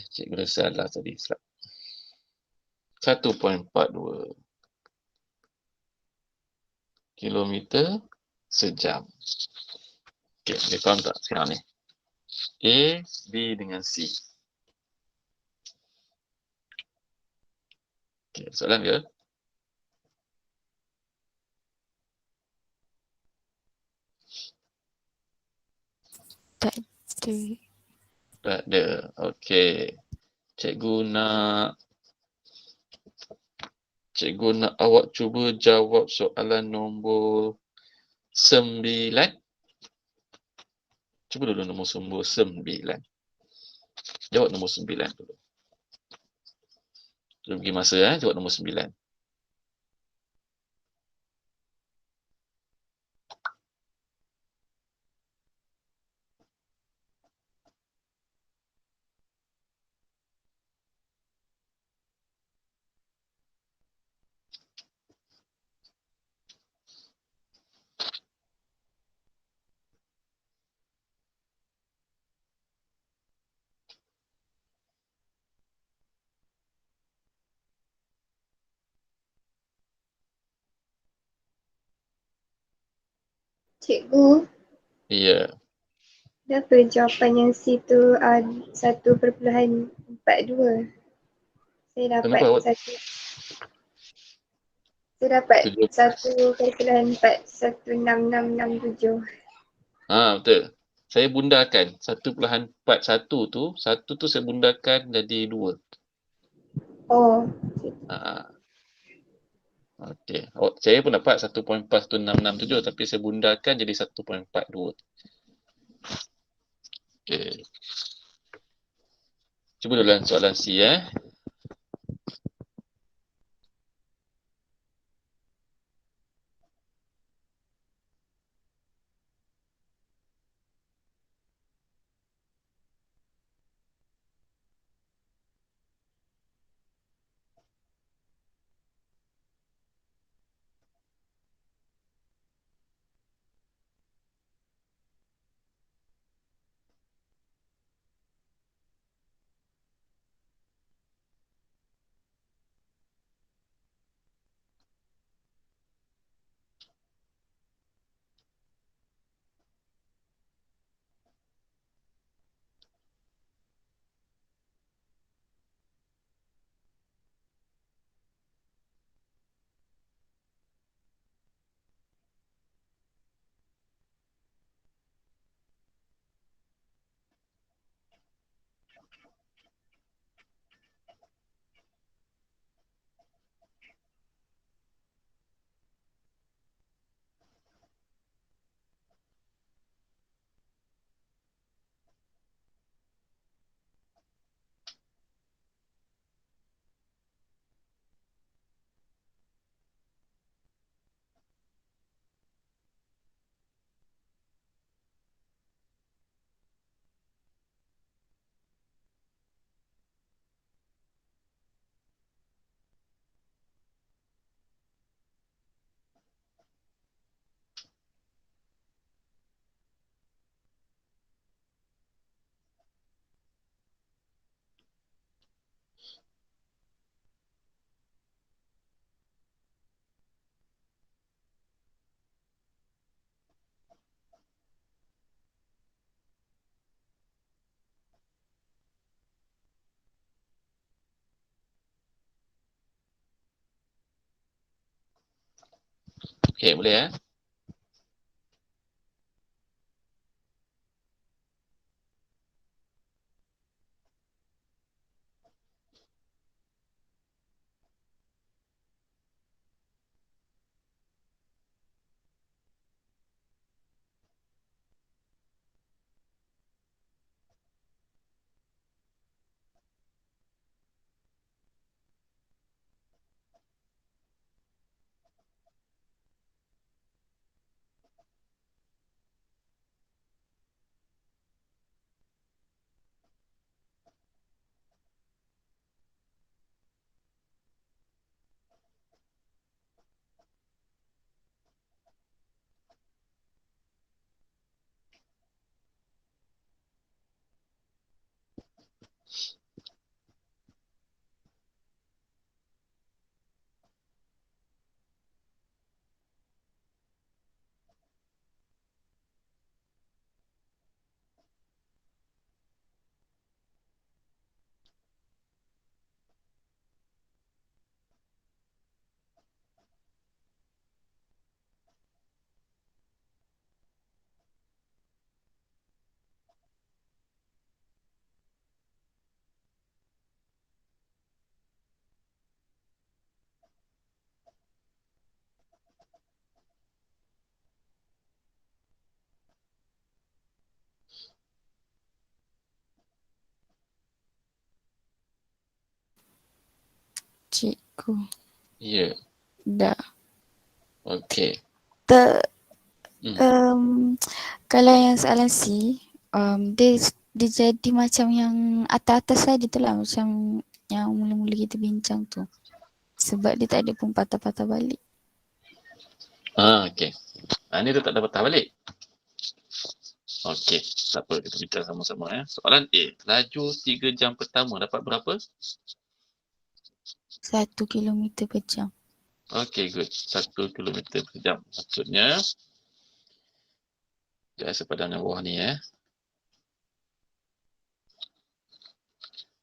cikgu dah salah tadi. 1.42 kilometer sejam. Okey, boleh faham tak sekarang ni? A, B dengan C. Okey, soalan ke? Tak ada. Tak ada. Okey. Cikgu nak awak cuba jawab soalan nombor 9. Cuba dulu nombor 9. Jawab nombor 9 dulu. Kita bagi masa jawab nombor 9. Cikgu, Ya. berapa jawapan yang C tu 1.42? Saya dapat Kenapa awak 1. Saya dapat 7? 1.41667. Betul. Saya bundarkan 1.41 tu, 1 tu saya bundarkan jadi 2. Oh, Okey. Saya pun dapat 1.4166 tapi saya bundarkan jadi 1.42. Okey. Cuba dulu soalan C Okey, boleh ya? Cikgu. Ya. Dah. Okey. Ter, Hmm. kalau yang soalan C, dia jadi macam yang atas-atas tadi tu lah, macam yang mula-mula kita bincang tu. Sebab dia tak ada pun patah-patah balik. Okey. Ni dia tak dapat patah balik. Okey, tak apa, kita bincang sama-sama ya. Soalan A, laju 3 jam pertama dapat berapa? 1 kilometer per jam. Okey, good. 1 kilometer per jam. Maksudnya, saya padan yang bawah ni ya.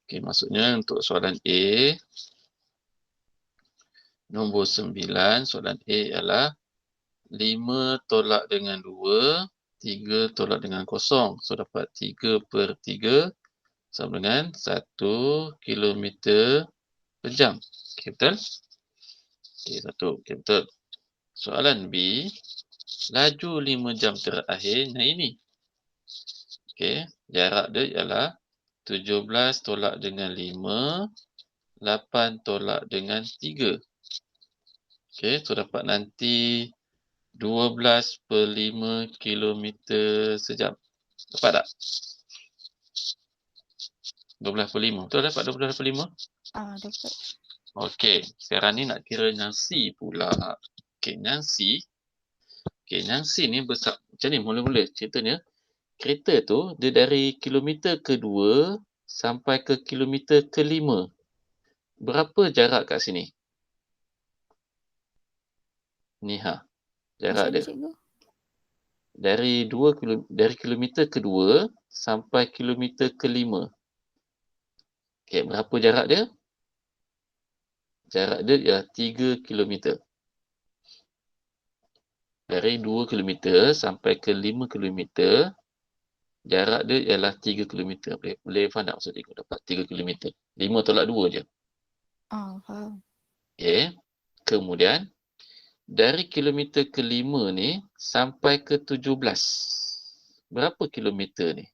Okey, maksudnya untuk soalan A, nombor 9, soalan A ialah 5 tolak dengan 2, 3 tolak dengan 0. So, dapat 3 per 3 sama dengan 1 kilometer per jam. Okey, betul? Okey, 1. Okey, betul. Soalan B, laju 5 jam terakhir, nah ini. Okey, jarak dia ialah 17 tolak dengan 5, 8 tolak dengan 3. Okey, so dapat nanti 12 per 5 kilometer sejam. Dapat tak? 12 per 5. Betul dapat 12 per 5? Dapat. Okey, sekarang ni nak kira yang C pula. Okey, yang C. Okey, yang C ni besar. Macam ni mula-mula ceritanya. Kereta tu dia dari kilometer kedua sampai ke kilometer kelima. Berapa jarak kat sini? Ni jarak Macam mana dia. cikgu? Dari kilometer kedua sampai kilometer kelima. Okey, berapa jarak dia? Jarak dia ialah 3 kilometer. Dari 2 kilometer sampai ke 5 kilometer, jarak dia ialah 3 kilometer. Boleh faham tak maksud cikgu? Dapat 3 kilometer. 5 tolak 2 je. Faham. Okey. Kemudian, dari kilometer kelima ni sampai ke 17. Berapa kilometer ni?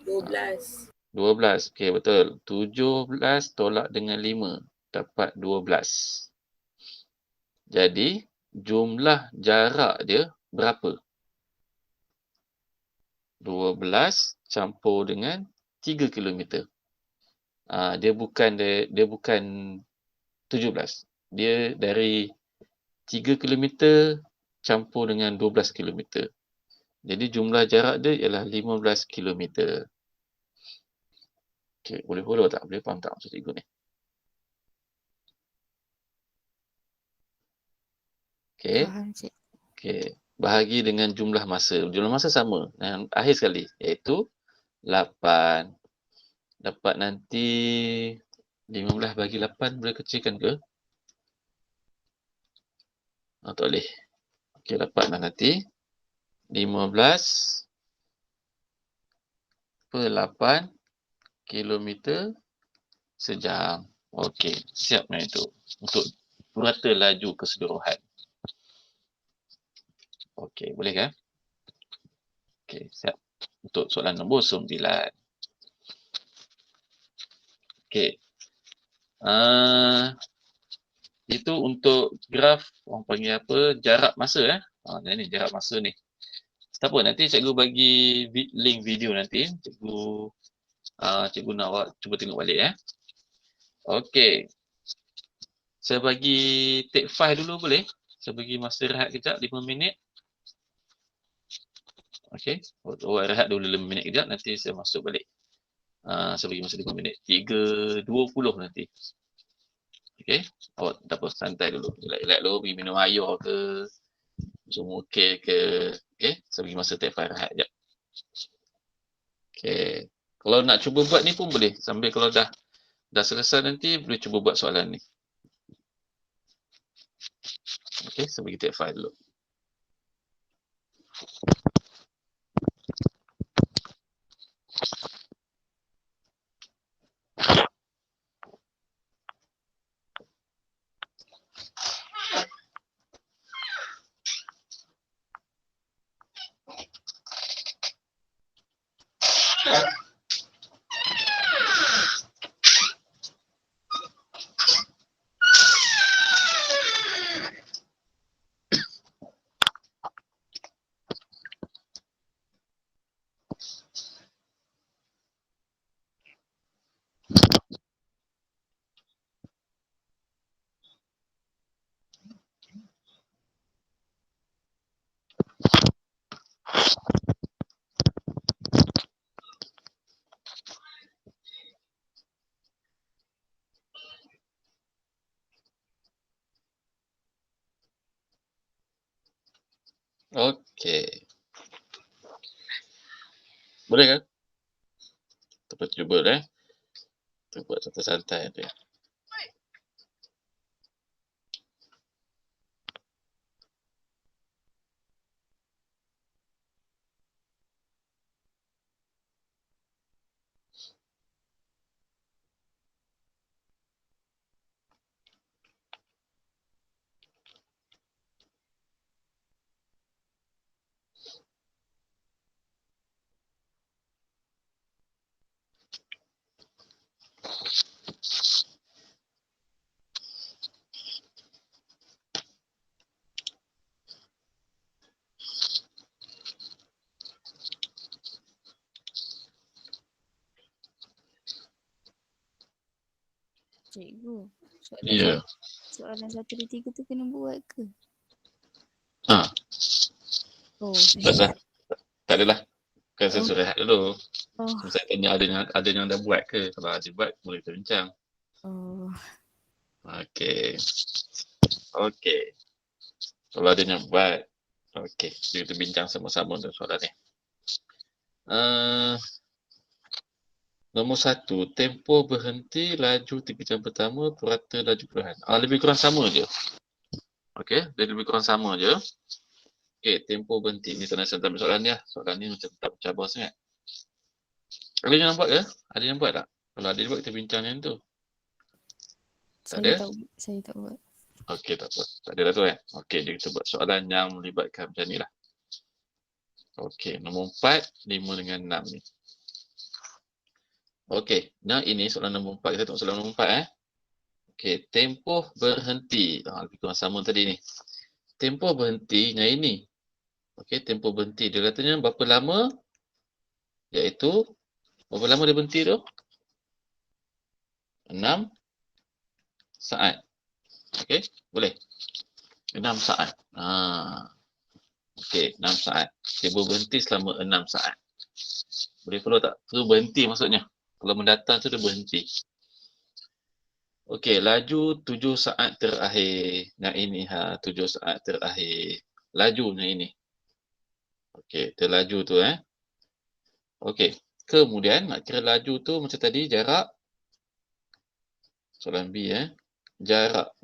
12. 12. Okey, betul. 17 tolak dengan 5. Dapat 12. Jadi, jumlah jarak dia berapa? 12 campur dengan 3 kilometer. Dia bukan 17. Dia dari 3 kilometer campur dengan 12 kilometer. Jadi jumlah jarak dia ialah 15 kilometer. Okey, boleh follow tak? Boleh faham tak maksud cikgu ni? Okey. Faham cik. Okey. Bahagi dengan jumlah masa. Jumlah masa sama. Yang akhir sekali. Iaitu 8. Dapat nanti 15 bagi 8 boleh kecilkan ke? Tak boleh. Okey, dapatlah nanti 15/8 kilometer sejam. Okey, siap yang itu untuk purata laju keseluruhan. Okey, boleh kan? Okey, siap. Untuk soalan nombor 9. Okey. Itu untuk graf, orang panggil apa, jarak masa. Ni jarak masa ni. Tak apa, nanti cikgu bagi link video nanti. Cikgu nak awak cuba tengok balik. Okey. Saya bagi take 5 dulu boleh? Saya bagi masa rehat kejap, 5 minit. Okey. Awak rehat dulu 5 minit kejap, nanti saya masuk balik. Saya bagi masa 5 minit. 3.20 nanti. Okey. Awak tak apa, santai dulu. Relax dulu, pergi minum air ke. Semua okey ke. Okey. Saya bagi masa take 5 rehat kejap. Okey. Kalau nak cuba buat ni pun boleh. Sambil kalau dah selesai nanti, boleh cuba buat soalan ni. Okey, saya bagi take 5 dulu. Okey. Boleh kan? Kita cuba Kita buat santai-santai dia. Cikgu, Ya. soalan 1, 2, 3 tu kena buat ke? Oh, Tak adalah. Kan saya suruh rehat dulu. Oh. Saya tanya ada yang dah buat ke? Kalau ada buat, boleh kita bincang. Oh. Okey. Kalau ada yang buat, okey. Kita bincang sama-sama dengan soalan ni. Nombor 1, tempoh berhenti laju 3 jam pertama, purata laju keluhan. Lebih kurang sama je. Okey, dia lebih kurang sama je. Okey, tempoh berhenti. Ni tak nak sampai soalan ni lah. Soalan ni macam tak bercabar sangat. Ada yang buat ke? Ada yang buat tak? Kalau ada yang buat, kita bincang yang tu. Tak ada? Saya tak buat. Okey, tak apa. Tak ada dah tu Okey, jadi kita buat soalan yang melibatkan macam ni lah. Okey, nombor 4, 5 dengan 6 ni. Okey, nah ini soalan nombor 4. Kita tengok soalan nombor 4 Okey, tempoh berhenti. Lebih kurang sama tadi ni. Tempoh berhenti yang ini. Okey, tempoh berhenti. Dia katanya berapa lama? Iaitu, berapa lama dia berhenti tu? 6 saat. Okey, boleh? 6 saat. Okey, 6 saat. Tempoh berhenti selama 6 saat. Boleh follow tak? Tu berhenti maksudnya. Kalau mendatang tu dia berhenti. Okey, laju 7 saat terakhir. Yang ini 7 saat terakhir. Lajunya ini. Okey, terlaju tu Okey, kemudian nak kira laju tu macam tadi jarak. Soalan B Jarak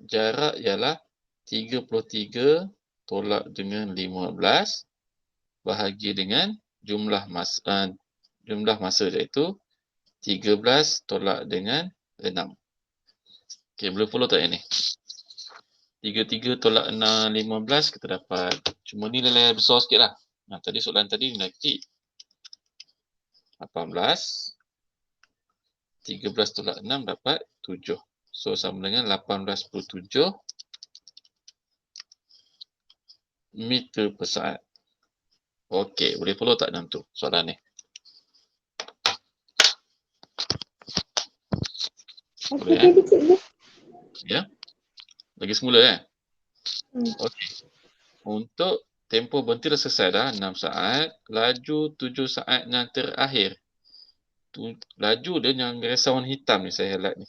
ialah 33 tolak dengan 15 bahagi dengan jumlah masa iaitu 13 tolak dengan 6. Okey, boleh follow tak yang ni? 33 tolak 6, 15 kita dapat. Cuma ni nilai besar sikit lah. Tadi soalan tadi nilai kecil. 18. 13 tolak 6 dapat 7. So sama dengan 18.7 meter per saat. Okey, boleh follow tak dalam tu soalan ni? Apa Boleh tadi cikgu? Ya. Lagi semula Hmm. Okey. Untuk tempoh berhenti dah selesai dah 6 saat, laju 7 saat yang terakhir. Laju dia yang garis warna hitam ni saya highlight ni.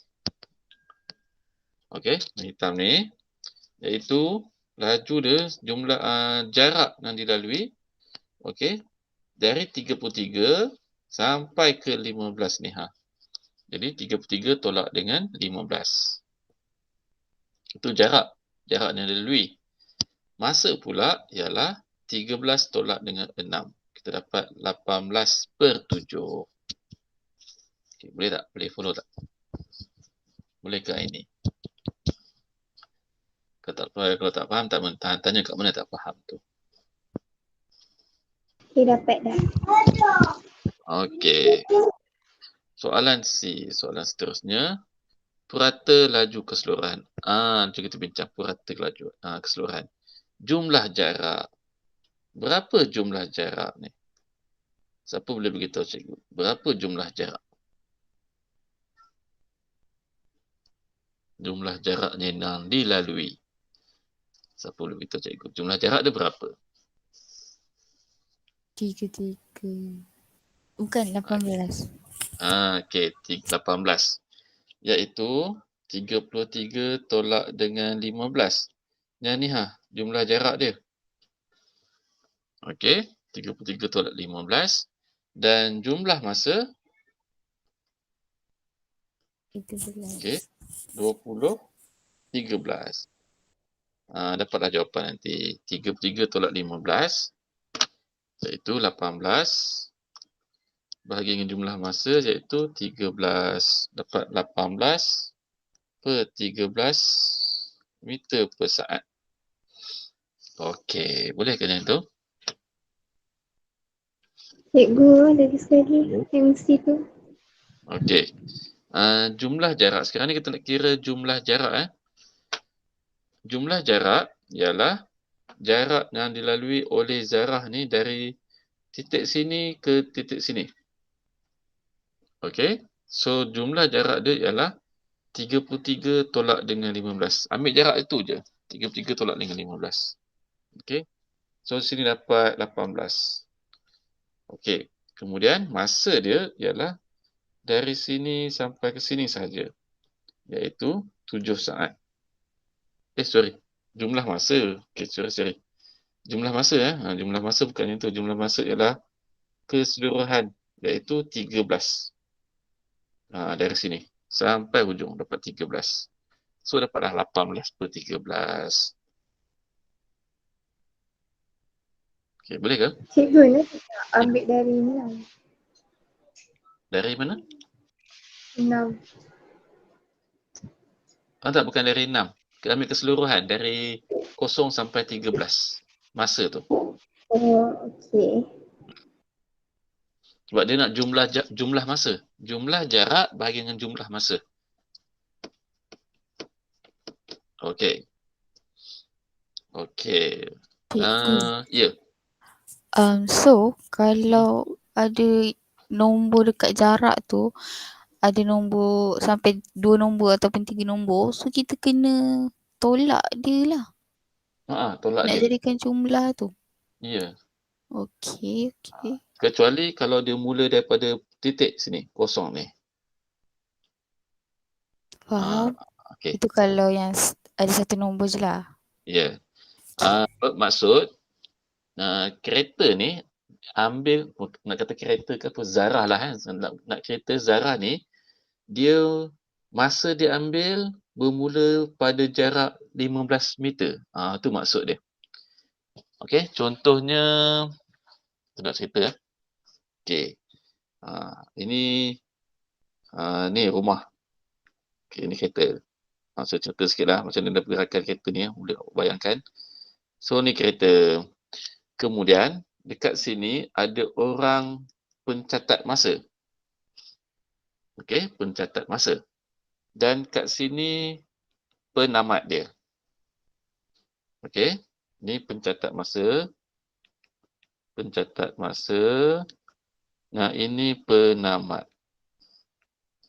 Okey, hitam ni iaitu laju dia jumlah jarak yang dilalui. Okey. Dari 33 sampai ke 15 ni Jadi 33 tolak dengan 15. Itu jarak yang dilalui. Masa pula ialah 13 tolak dengan 6. Kita dapat 18/7. Okay, boleh tak? Boleh follow tak? Boleh ke ini? Kalau tak faham, tak tanya kat mana tak faham tu. Okay, dapat dah. Okey. Soalan C. Soalan seterusnya. Purata laju keseluruhan. Jom kita bincang purata laju keseluruhan. Jumlah jarak. Berapa jumlah jarak ni? Siapa boleh beritahu cikgu? Berapa jumlah jarak? Jumlah jaraknya yang dilalui. Siapa boleh beritahu cikgu? Jumlah jarak dia berapa? 33. Bukan 18. Okey, 18. Iaitu 33 tolak dengan 15. Yang ni jumlah jarak dia. Okey, 33 tolak 15 dan jumlah masa 13. okey 20 13. Dapatlah jawapan nanti. 33 tolak 15 iaitu 18 bahagi dengan jumlah masa iaitu 13. Dapat 18/13 meter per saat. Okey, boleh ke yang tu? Cikgu, lagi sekali MC tu. Okey. Jumlah jarak. Sekarang ni kita nak kira jumlah jarak. Jumlah jarak ialah jarak yang dilalui oleh zarah ni dari titik sini ke titik sini. Okey. So jumlah jarak dia ialah 33 tolak dengan 15. Ambil jarak itu je. 33 tolak dengan 15. Okey. So sini dapat 18. Okey. Kemudian masa dia ialah dari sini sampai ke sini saja. Iaitu 7 saat. Sorry. Jumlah masa. Okey, sorry. Jumlah masa jumlah masa bukan yang tu. Jumlah masa ialah keseluruhan iaitu 13. Dari sini sampai hujung dapat 13. So dapatlah 18/13. Okey, boleh ke? Cikgu ni ambil dari 6. Dari mana? 6. Tak, bukan dari 6. Kita ambil keseluruhan dari 0 sampai 13. Masa tu. Oh, okey. Sebab dia nak jumlah masa. Jumlah jarak bahagi dengan jumlah masa. Okey. Okey. Cikgu. Ya. So, kalau ada nombor dekat jarak tu, ada nombor sampai 2 nombor ataupun 3 nombor, so kita kena tolak dia lah. Tolak Nak dia. jadikan jumlah tu. Ya. Okey. Kecuali kalau dia mula daripada titik sini, kosong ni. Faham? Okey. Itu kalau yang ada satu nombor je lah. Ya. Maksud kereta ni ambil, nak kata kereta ke apa, zarah lah nak kereta zarah ni, dia masa dia ambil bermula pada jarak 15 meter. Tu maksud dia. Okey, contohnya tu nak cerita ya. Okey. Ini ni rumah. Okey, ni kereta. Saya cerita sikitlah macam mana pergerakan kereta ni, boleh bayangkan. So ni kereta. Kemudian dekat sini ada orang pencatat masa. Okey, pencatat masa. Dan kat sini penamat dia. Okey, ni pencatat masa. Pencatat masa. Nah, ini penamat.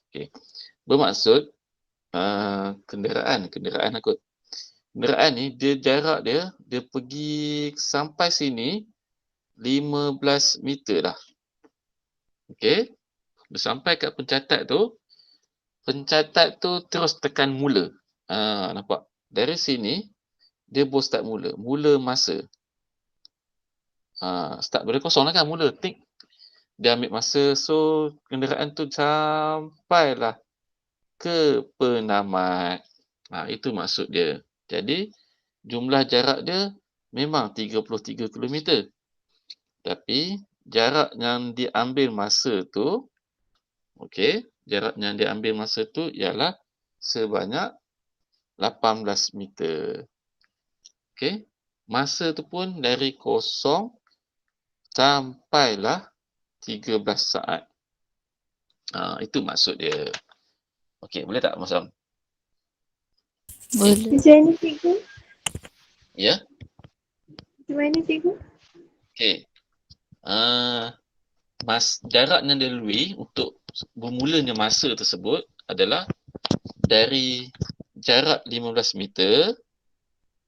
Okey. Bermaksud kenderaan aku. Kenderaan ni dia jarak dia pergi sampai sini 15 meter dah. Okey. Dia sampai kat pencatat tu terus tekan mula. Nampak? Dari sini dia baru start mula. Mula masa. Start dari kosong lah kan mula. Tik. Dia ambil masa. So kenderaan tu sampailah ke penamat. Itu maksud dia. Jadi jumlah jarak dia memang 33 km. Tapi jarak yang diambil masa tu, okey, jarak yang diambil masa tu ialah sebanyak 18 meter. Okey. Masa tu pun dari kosong sampailah 13 saat. Itu maksud dia. Okey, boleh tak Mas Am? Boleh. Macam mana cikgu? Ya? Macam mana cikgu? Okey. Jarak yang dilalui untuk bermulanya masa tersebut adalah dari jarak 15 meter,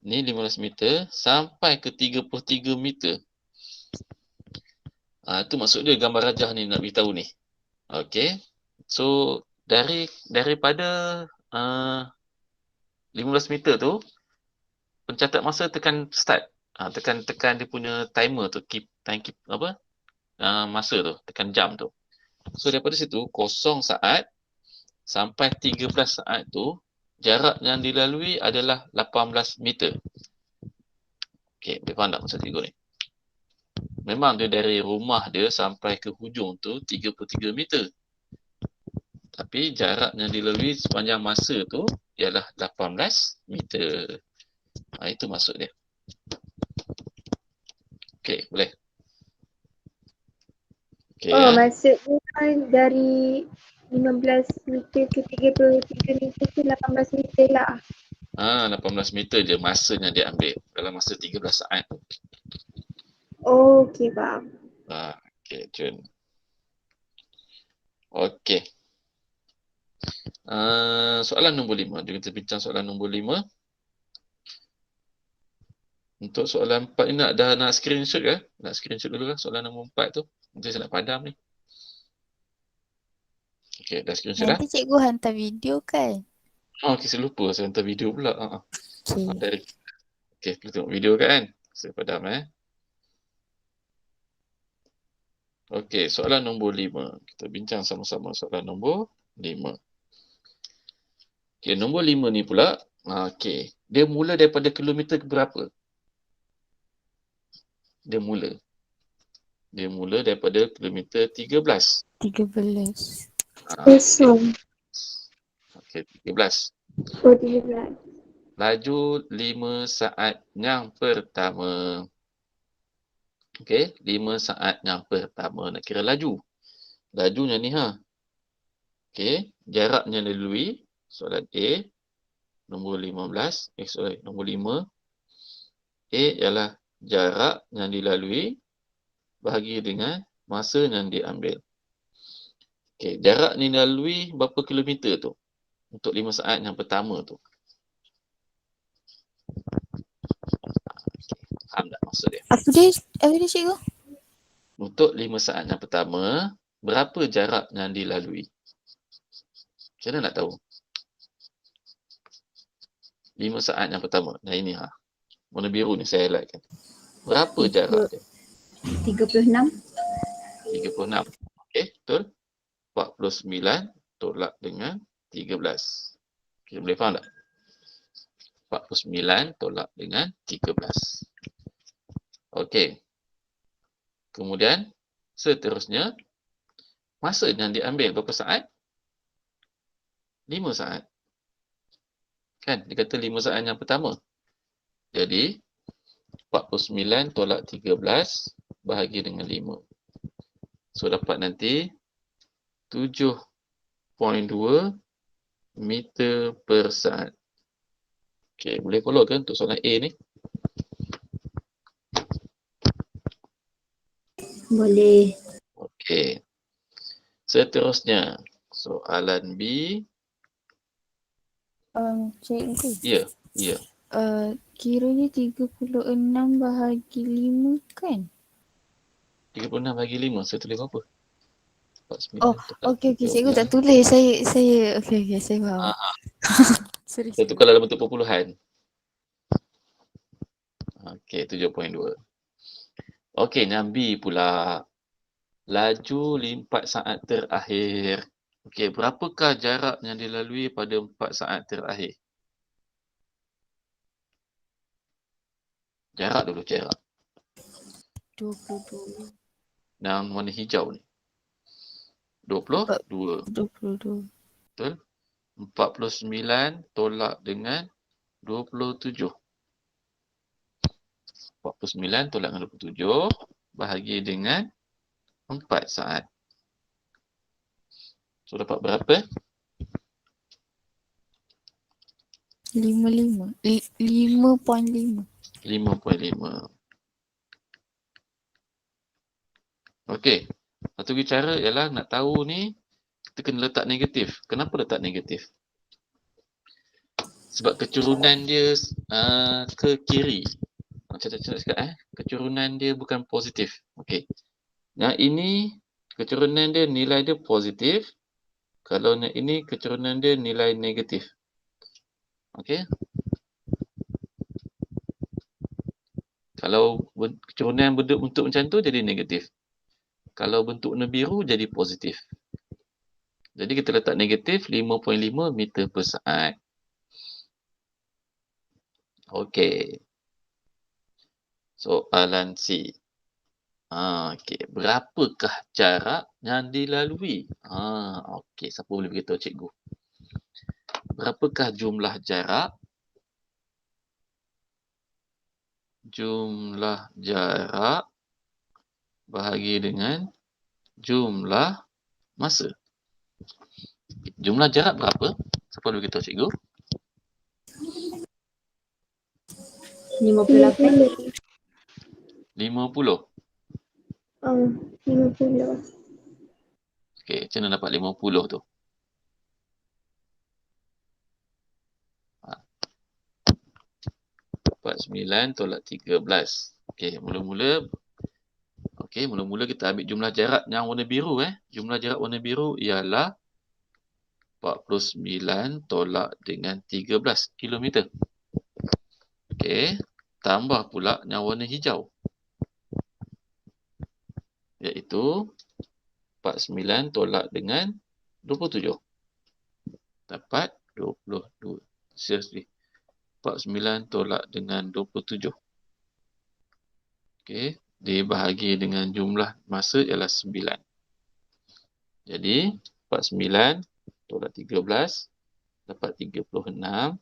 ni 15 meter sampai ke 33 meter. Itu maksud dia gambar rajah ni nak beritahu ni. Okey. So daripada 15 meter tu, pencatat masa tekan start. Tekan dia punya timer tu, masa tu, tekan jam tu. So daripada situ 0 saat sampai 13 saat tu jarak yang dilalui adalah 18 meter. Okey, boleh faham tak maksud cikgu ni? Memang dia dari rumah dia sampai ke hujung tu 33 meter. Tapi jarak yang dilalui sepanjang masa tu ialah 18 meter. Itu maksud dia. Okey, boleh. Okey, Maksudnya dari 15 meter ke 33 meter tu 18 meter lah. 18 meter je masa yang dia ambil dalam masa 13 saat tu. Okey, faham. Okey, Jun. Okey. Soalan nombor 5. Kita bincang soalan nombor 5. Untuk soalan 4 ni nak screenshot ke? Nak screenshot dulu lah soalan nombor 4 tu. Nanti saya nak padam ni. Okey, dah screenshot dah? Nanti cikgu hantar video kan? Okey, saya lupa. Saya hantar video pula. Okay. Okey, kita tengok video kan? Saya padam Okey, soalan nombor 5. Kita bincang sama-sama soalan nombor 5. Okey, nombor 5 ni pula. Okey, dia mula daripada kilometer berapa? Dia mula daripada kilometer 13. 13. Kosong. Okey, 13. 13. Laju 5 saat yang pertama. Okey, 5 saat yang pertama. Nak kira laju. Lajunya ni Okey, jaraknya dilalui. Soalan A. Nombor 15. Nombor 5. A ialah jarak yang dilalui bahagi dengan masa yang diambil. Okey, jarak ni dilalui berapa kilometer tu? Untuk 5 saat yang pertama tu. Faham tak maksud dia? Apa dia cikgu? Untuk 5 saat yang pertama, berapa jarak yang dilalui? Macam mana nak tahu? 5 saat yang pertama. Nah ini warna biru ni saya highlight kan. Berapa jarak dia? 36. 36. Okey, betul. 49 tolak dengan 13. Okay, boleh faham tak? 49 tolak dengan 13. Okey. Kemudian, seterusnya, masa yang diambil berapa saat? 5 saat. Kan? Dia kata 5 saat yang pertama. Jadi, 49 tolak 13 bahagi dengan 5. So, dapat nanti 7.2 meter per saat. Okey, boleh follow ke untuk soalan A ni? Boleh. Okey. Seterusnya, soalan B. Cikgu. Ya, ya. Kiranya 36 bahagi 5 kan? 36 bagi 5, saya tulis apa? 49 Oh, tolak okey, cikgu 13. tak tulis. Saya okey, saya faham. Sorry. Kita tukar dalam bentuk perpuluhan. Okey, 7.2. Okey, yang B pula. Laju 4 saat terakhir. Okey, berapakah jarak yang dilalui pada 4 saat terakhir? Jarak dulu, jarak. 22. Yang warna hijau ni. 22. 22. Betul? 49 tolak dengan 27. 49 tolak dengan 27 bahagi dengan 4 saat. So, dapat berapa? 5.5. 5.5. Okey. Satu lagi cara ialah nak tahu ni, kita kena letak negatif. Kenapa letak negatif? Sebab kecurunan dia ke kiri. Macam saya nak cakap kecurunan dia bukan positif. Okey. Yang ini kecurunan dia nilai dia positif. Kalau yang ini kecurunan dia nilai negatif. Okey. Kalau kecurunan bentuk macam tu jadi negatif. Kalau bentuk warna biru jadi positif. Jadi kita letak negatif 5.5 meter per saat. Okey. Soalan C. Okey. Berapakah jarak yang dilalui? Okey. Siapa boleh beritahu cikgu? Berapakah jumlah jarak? Jumlah jarak bahagi dengan jumlah masa. Jumlah jarak berapa? Siapa boleh beritahu cikgu? 50. 50. 50. Okey, macam mana dapat 50 tu? Dapat 9 tolak 13. Okey, mula-mula kita ambil jumlah jarak yang warna biru. Jumlah jarak warna biru ialah 49 tolak dengan 13 kilometer. Okey, tambah pula yang warna hijau. Iaitu 49 tolak dengan 27. Dapat 22. Seriously. 49 tolak dengan 27. Okey, dibahagi dengan jumlah masa ialah 9. Jadi, 49 tolak 13 dapat 36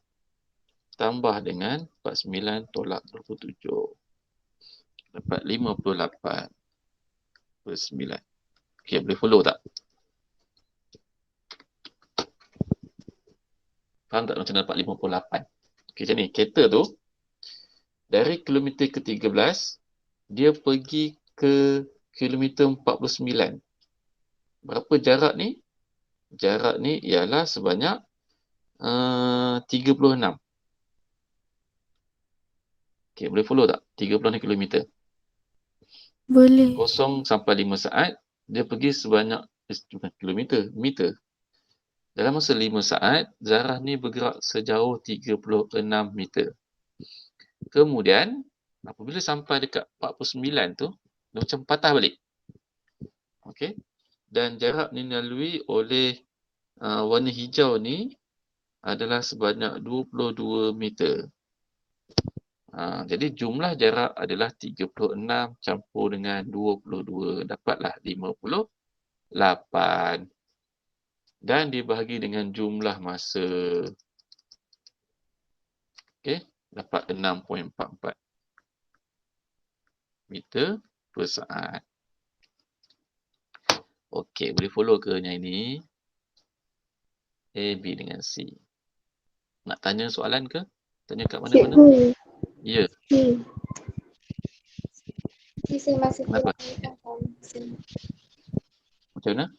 tambah dengan 49 tolak 27. Dapat 58 per 9. Okey, boleh follow tak? Faham tak macam mana dapat 58? Okey, macam ni. Kereta tu, dari kilometer ke-13, dia pergi ke kilometer 49. Berapa jarak ni? Jarak ni ialah sebanyak 36. Okey, boleh follow tak? 36 kilometer. Boleh. 0 sampai 5 saat, dia pergi sebanyak bukan kilometer, meter. Dalam masa 5 saat, zarah ni bergerak sejauh 36 meter. Kemudian, apabila sampai dekat 49 tu, dia macam patah balik. Okey. Dan jarak ni dilalui oleh warna hijau ni adalah sebanyak 22 meter. Jadi jumlah jarak adalah 36 campur dengan 22. Dapatlah 58. Dan dibahagi dengan jumlah masa. Okey, dapat 6.44 meter per saat. Okey, boleh follow ke yang ini? A, B dengan C. Nak tanya soalan ke? Tanya kat mana-mana? Cikgu, Ya, saya masih kenapa? kurang faham. Macam mana?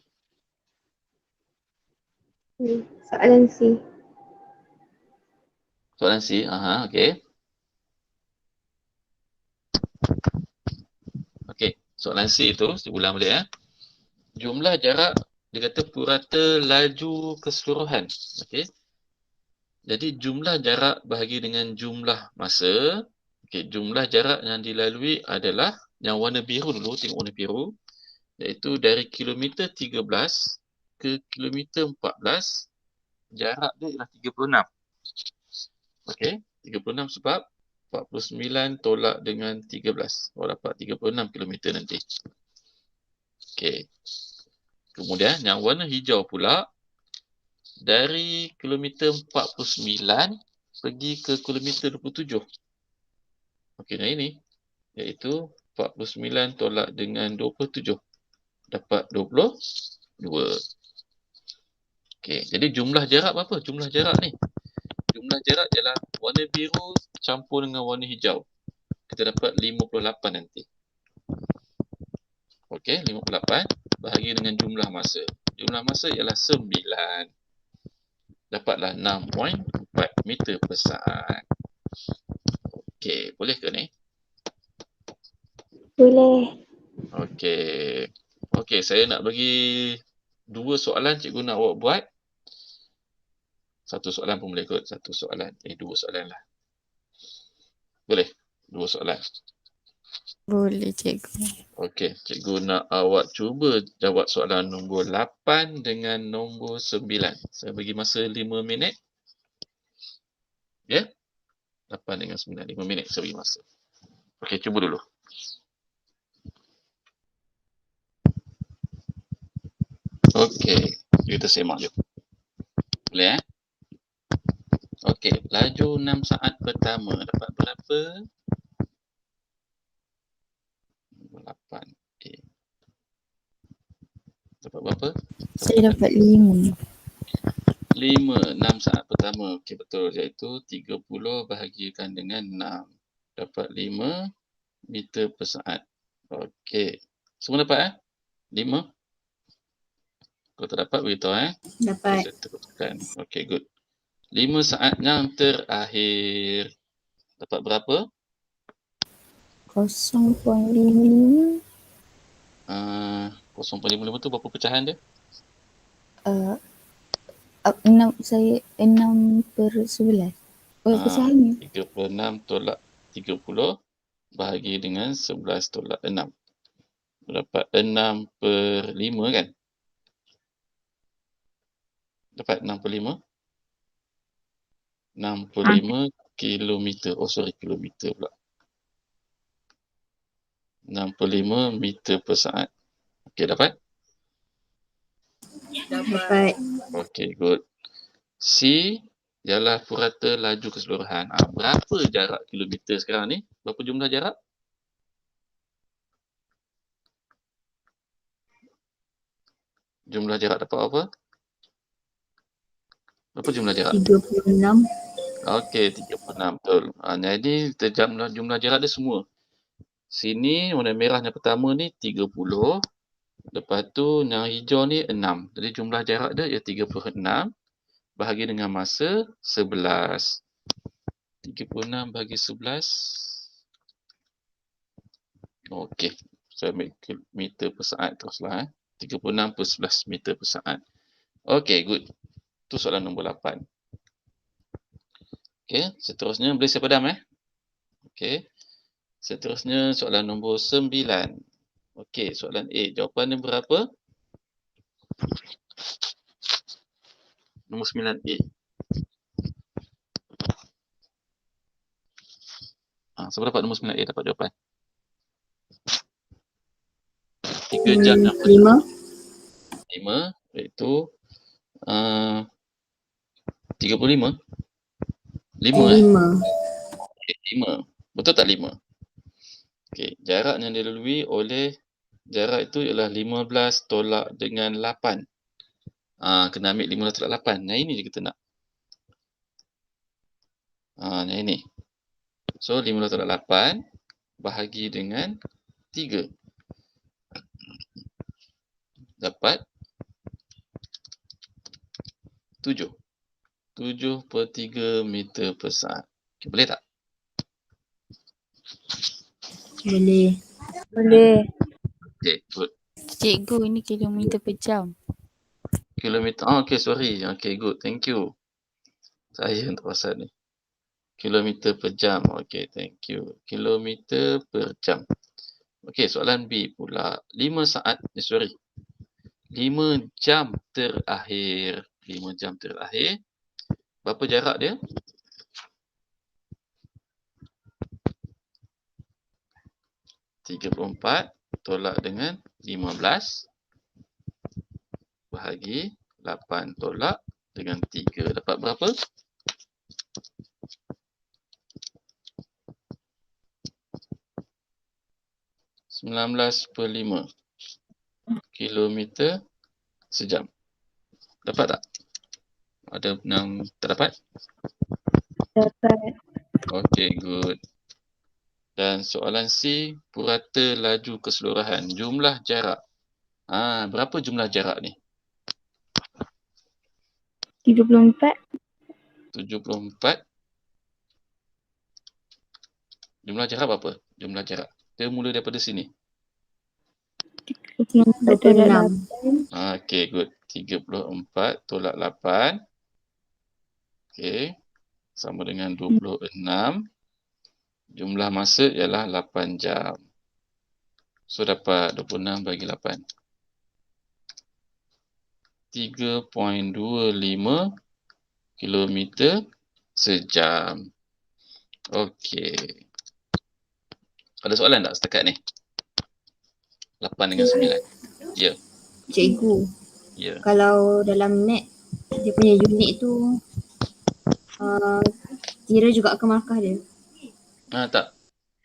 Soalan C. Soalan C, okey. Okey, soalan C itu, saya ulang balik Jumlah jarak, dia kata purata laju keseluruhan. Okey. Jadi jumlah jarak bahagi dengan jumlah masa. Okey, jumlah jarak yang dilalui adalah yang warna biru dulu, tengok warna biru. Iaitu dari kilometer 13 ke kilometer 14, jarak dia ialah 36. Okey, 36 sebab 49 tolak dengan 13. Dapat 36 kilometer nanti. Okey. Kemudian yang warna hijau pula, dari kilometer 49 pergi ke kilometer 27. Okey, yang ini iaitu 49 tolak dengan 27. Dapat 22. Okey, jadi jumlah jarak berapa? Jumlah jarak ni. Jumlah jarak ialah warna biru campur dengan warna hijau. Kita dapat 58 nanti. Okey, 58 bahagi dengan jumlah masa. Jumlah masa ialah 9. Dapatlah 6.4 meter per saat. Okey, boleh ke ni? Boleh. Okey. Okey, saya nak bagi 2 soalan cikgu nak awak buat. Satu soalan pun boleh kot. Satu soalan. 2 soalan lah. Boleh? 2 soalan. Boleh cikgu. Okey, cikgu nak awak cuba jawab soalan nombor 8 dengan nombor 9. Saya bagi masa 5 minit. Ya? 8 dengan 9. 5 minit saya bagi masa. Okey, cuba dulu. Okey, kita semak jom. Boleh Okey, laju 6 saat pertama dapat berapa? 8. Okey. Dapat berapa? Saya dapat 5. 5, 6 saat pertama. Okey, betul. Iaitu 30 bahagikan dengan 6. Dapat 5 meter per saat. Okey. Semua dapat 5? Kalau tak dapat, beritahu Dapat. Saya teruskan. Okey, good. 5 saat yang terakhir. Dapat berapa? 0.55. 0.55 tu berapa pecahan dia? 6/11. Pecahan ni. 36 tolak 30 bahagi dengan 11 tolak 6. Dapat 6/5 kan? Dapat 6/5. 6/5 kilometer. Oh sorry, kilometer pula. 6/5 meter per saat. Okey, dapat? Dapat. Okey, good. C ialah purata laju keseluruhan. Berapa jarak kilometer sekarang ni? Berapa jumlah jarak? Jumlah jarak dapat apa? Berapa jumlah jarak? 36. Okey, 36. Betul. Jadi jumlah jarak dia semua. Sini warna merah yang pertama ni 30. Lepas tu yang hijau ni 6. Jadi jumlah jarak dia ialah 36 bahagi dengan masa 11. 36 bahagi 11. Okey. Saya ambil meter per saat teruslah. 36 per 11 meter per saat. Okey, good. Itu soalan nombor 8. Okey, seterusnya boleh saya padam Okey. Seterusnya soalan nombor 9. Okey, soalan A. Jawapan dia berapa? Nombor 9A. Siapa dapat nombor 9A dapat jawapan? 3 jam yang 5. 5 iaitu 35. 5 Okay, 5. Betul tak 5? Okey, jarak yang dilalui oleh jarak itu ialah 15 tolak dengan 8. Kena ambil 15 tolak 8. Yang ini je kita nak. Yang ini. So 15 tolak 8 bahagi dengan 3. Dapat 7. 7/3 meter per saat. Okay, boleh tak? Boleh. Boleh. Okay, good. Cikgu, ini kilometer per jam. Kilometer. Okay, sorry. Okay, good. Thank you. Saya yang tak pasal ni. Kilometer per jam. Okay, thank you. Kilometer per jam. Okay, soalan B pula. 5 saat. 5 jam terakhir. 5 jam terakhir. Berapa jarak dia? .34 tolak dengan 15 bahagi 8 tolak dengan 3. Dapat berapa? (19/5) kilometer sejam. Dapat tak? Ada yang tak dapat? Dapat. Okay, good. Dan soalan C, purata laju keseluruhan. Jumlah jarak. Berapa jumlah jarak ni? 34. 74. Jumlah jarak berapa? Jumlah jarak. Kita mula daripada sini. 34 tolak 26. Okay, good. 34 tolak 8. Okay. Sama dengan 26. Jumlah masa ialah 8 jam. So, dapat 26 bagi 8. 3.25 kilometer sejam. Okey. Ada soalan tak setakat ni? 8 dengan 9. Ya. Cikgu, Ya. kalau dalam net dia punya unit tu kira juga ke markah dia? Tak.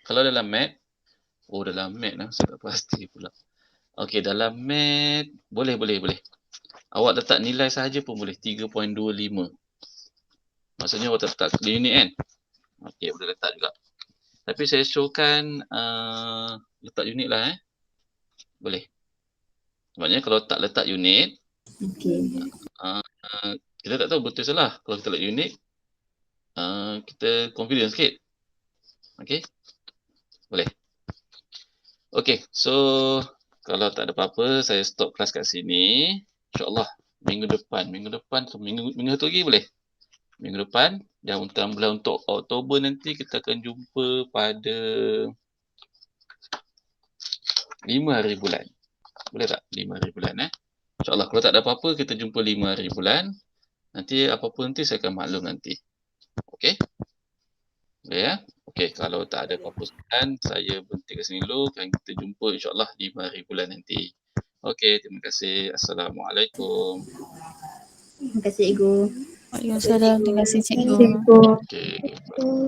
Kalau dalam mat, dalam mat lah. Saya tak pasti pula. Okey, dalam mat, boleh. Awak letak nilai sahaja pun boleh. 3.25. Maksudnya awak letak di unit kan? Okey, boleh letak juga. Tapi saya showkan letak unit lah Boleh. Sebabnya kalau tak letak unit, Okey. kita tak tahu betul salah. Kalau kita letak unit, kita confident sikit. Okey? Boleh. Okey, so kalau tak ada apa-apa, saya stop kelas kat sini. InsyaAllah minggu depan atau minggu satu lagi boleh. Minggu depan, dan untuk Oktober nanti kita akan jumpa pada 5 hari bulan. Boleh tak? 5 hari bulan InsyaAllah kalau tak ada apa-apa, kita jumpa 5 hari bulan. Nanti apa-apa nanti saya akan maklum nanti. Okey? Boleh ya? Okey, kalau tak ada apa-apa soalan, saya berhenti kat sini dulu. Dan kita jumpa insyaAllah 5 hari bulan nanti. Okey, terima kasih. Assalamualaikum. Terima kasih, Cikgu. Waalaikumsalam. Terima kasih, cikgu. Cikgu. Okey. Cikgu.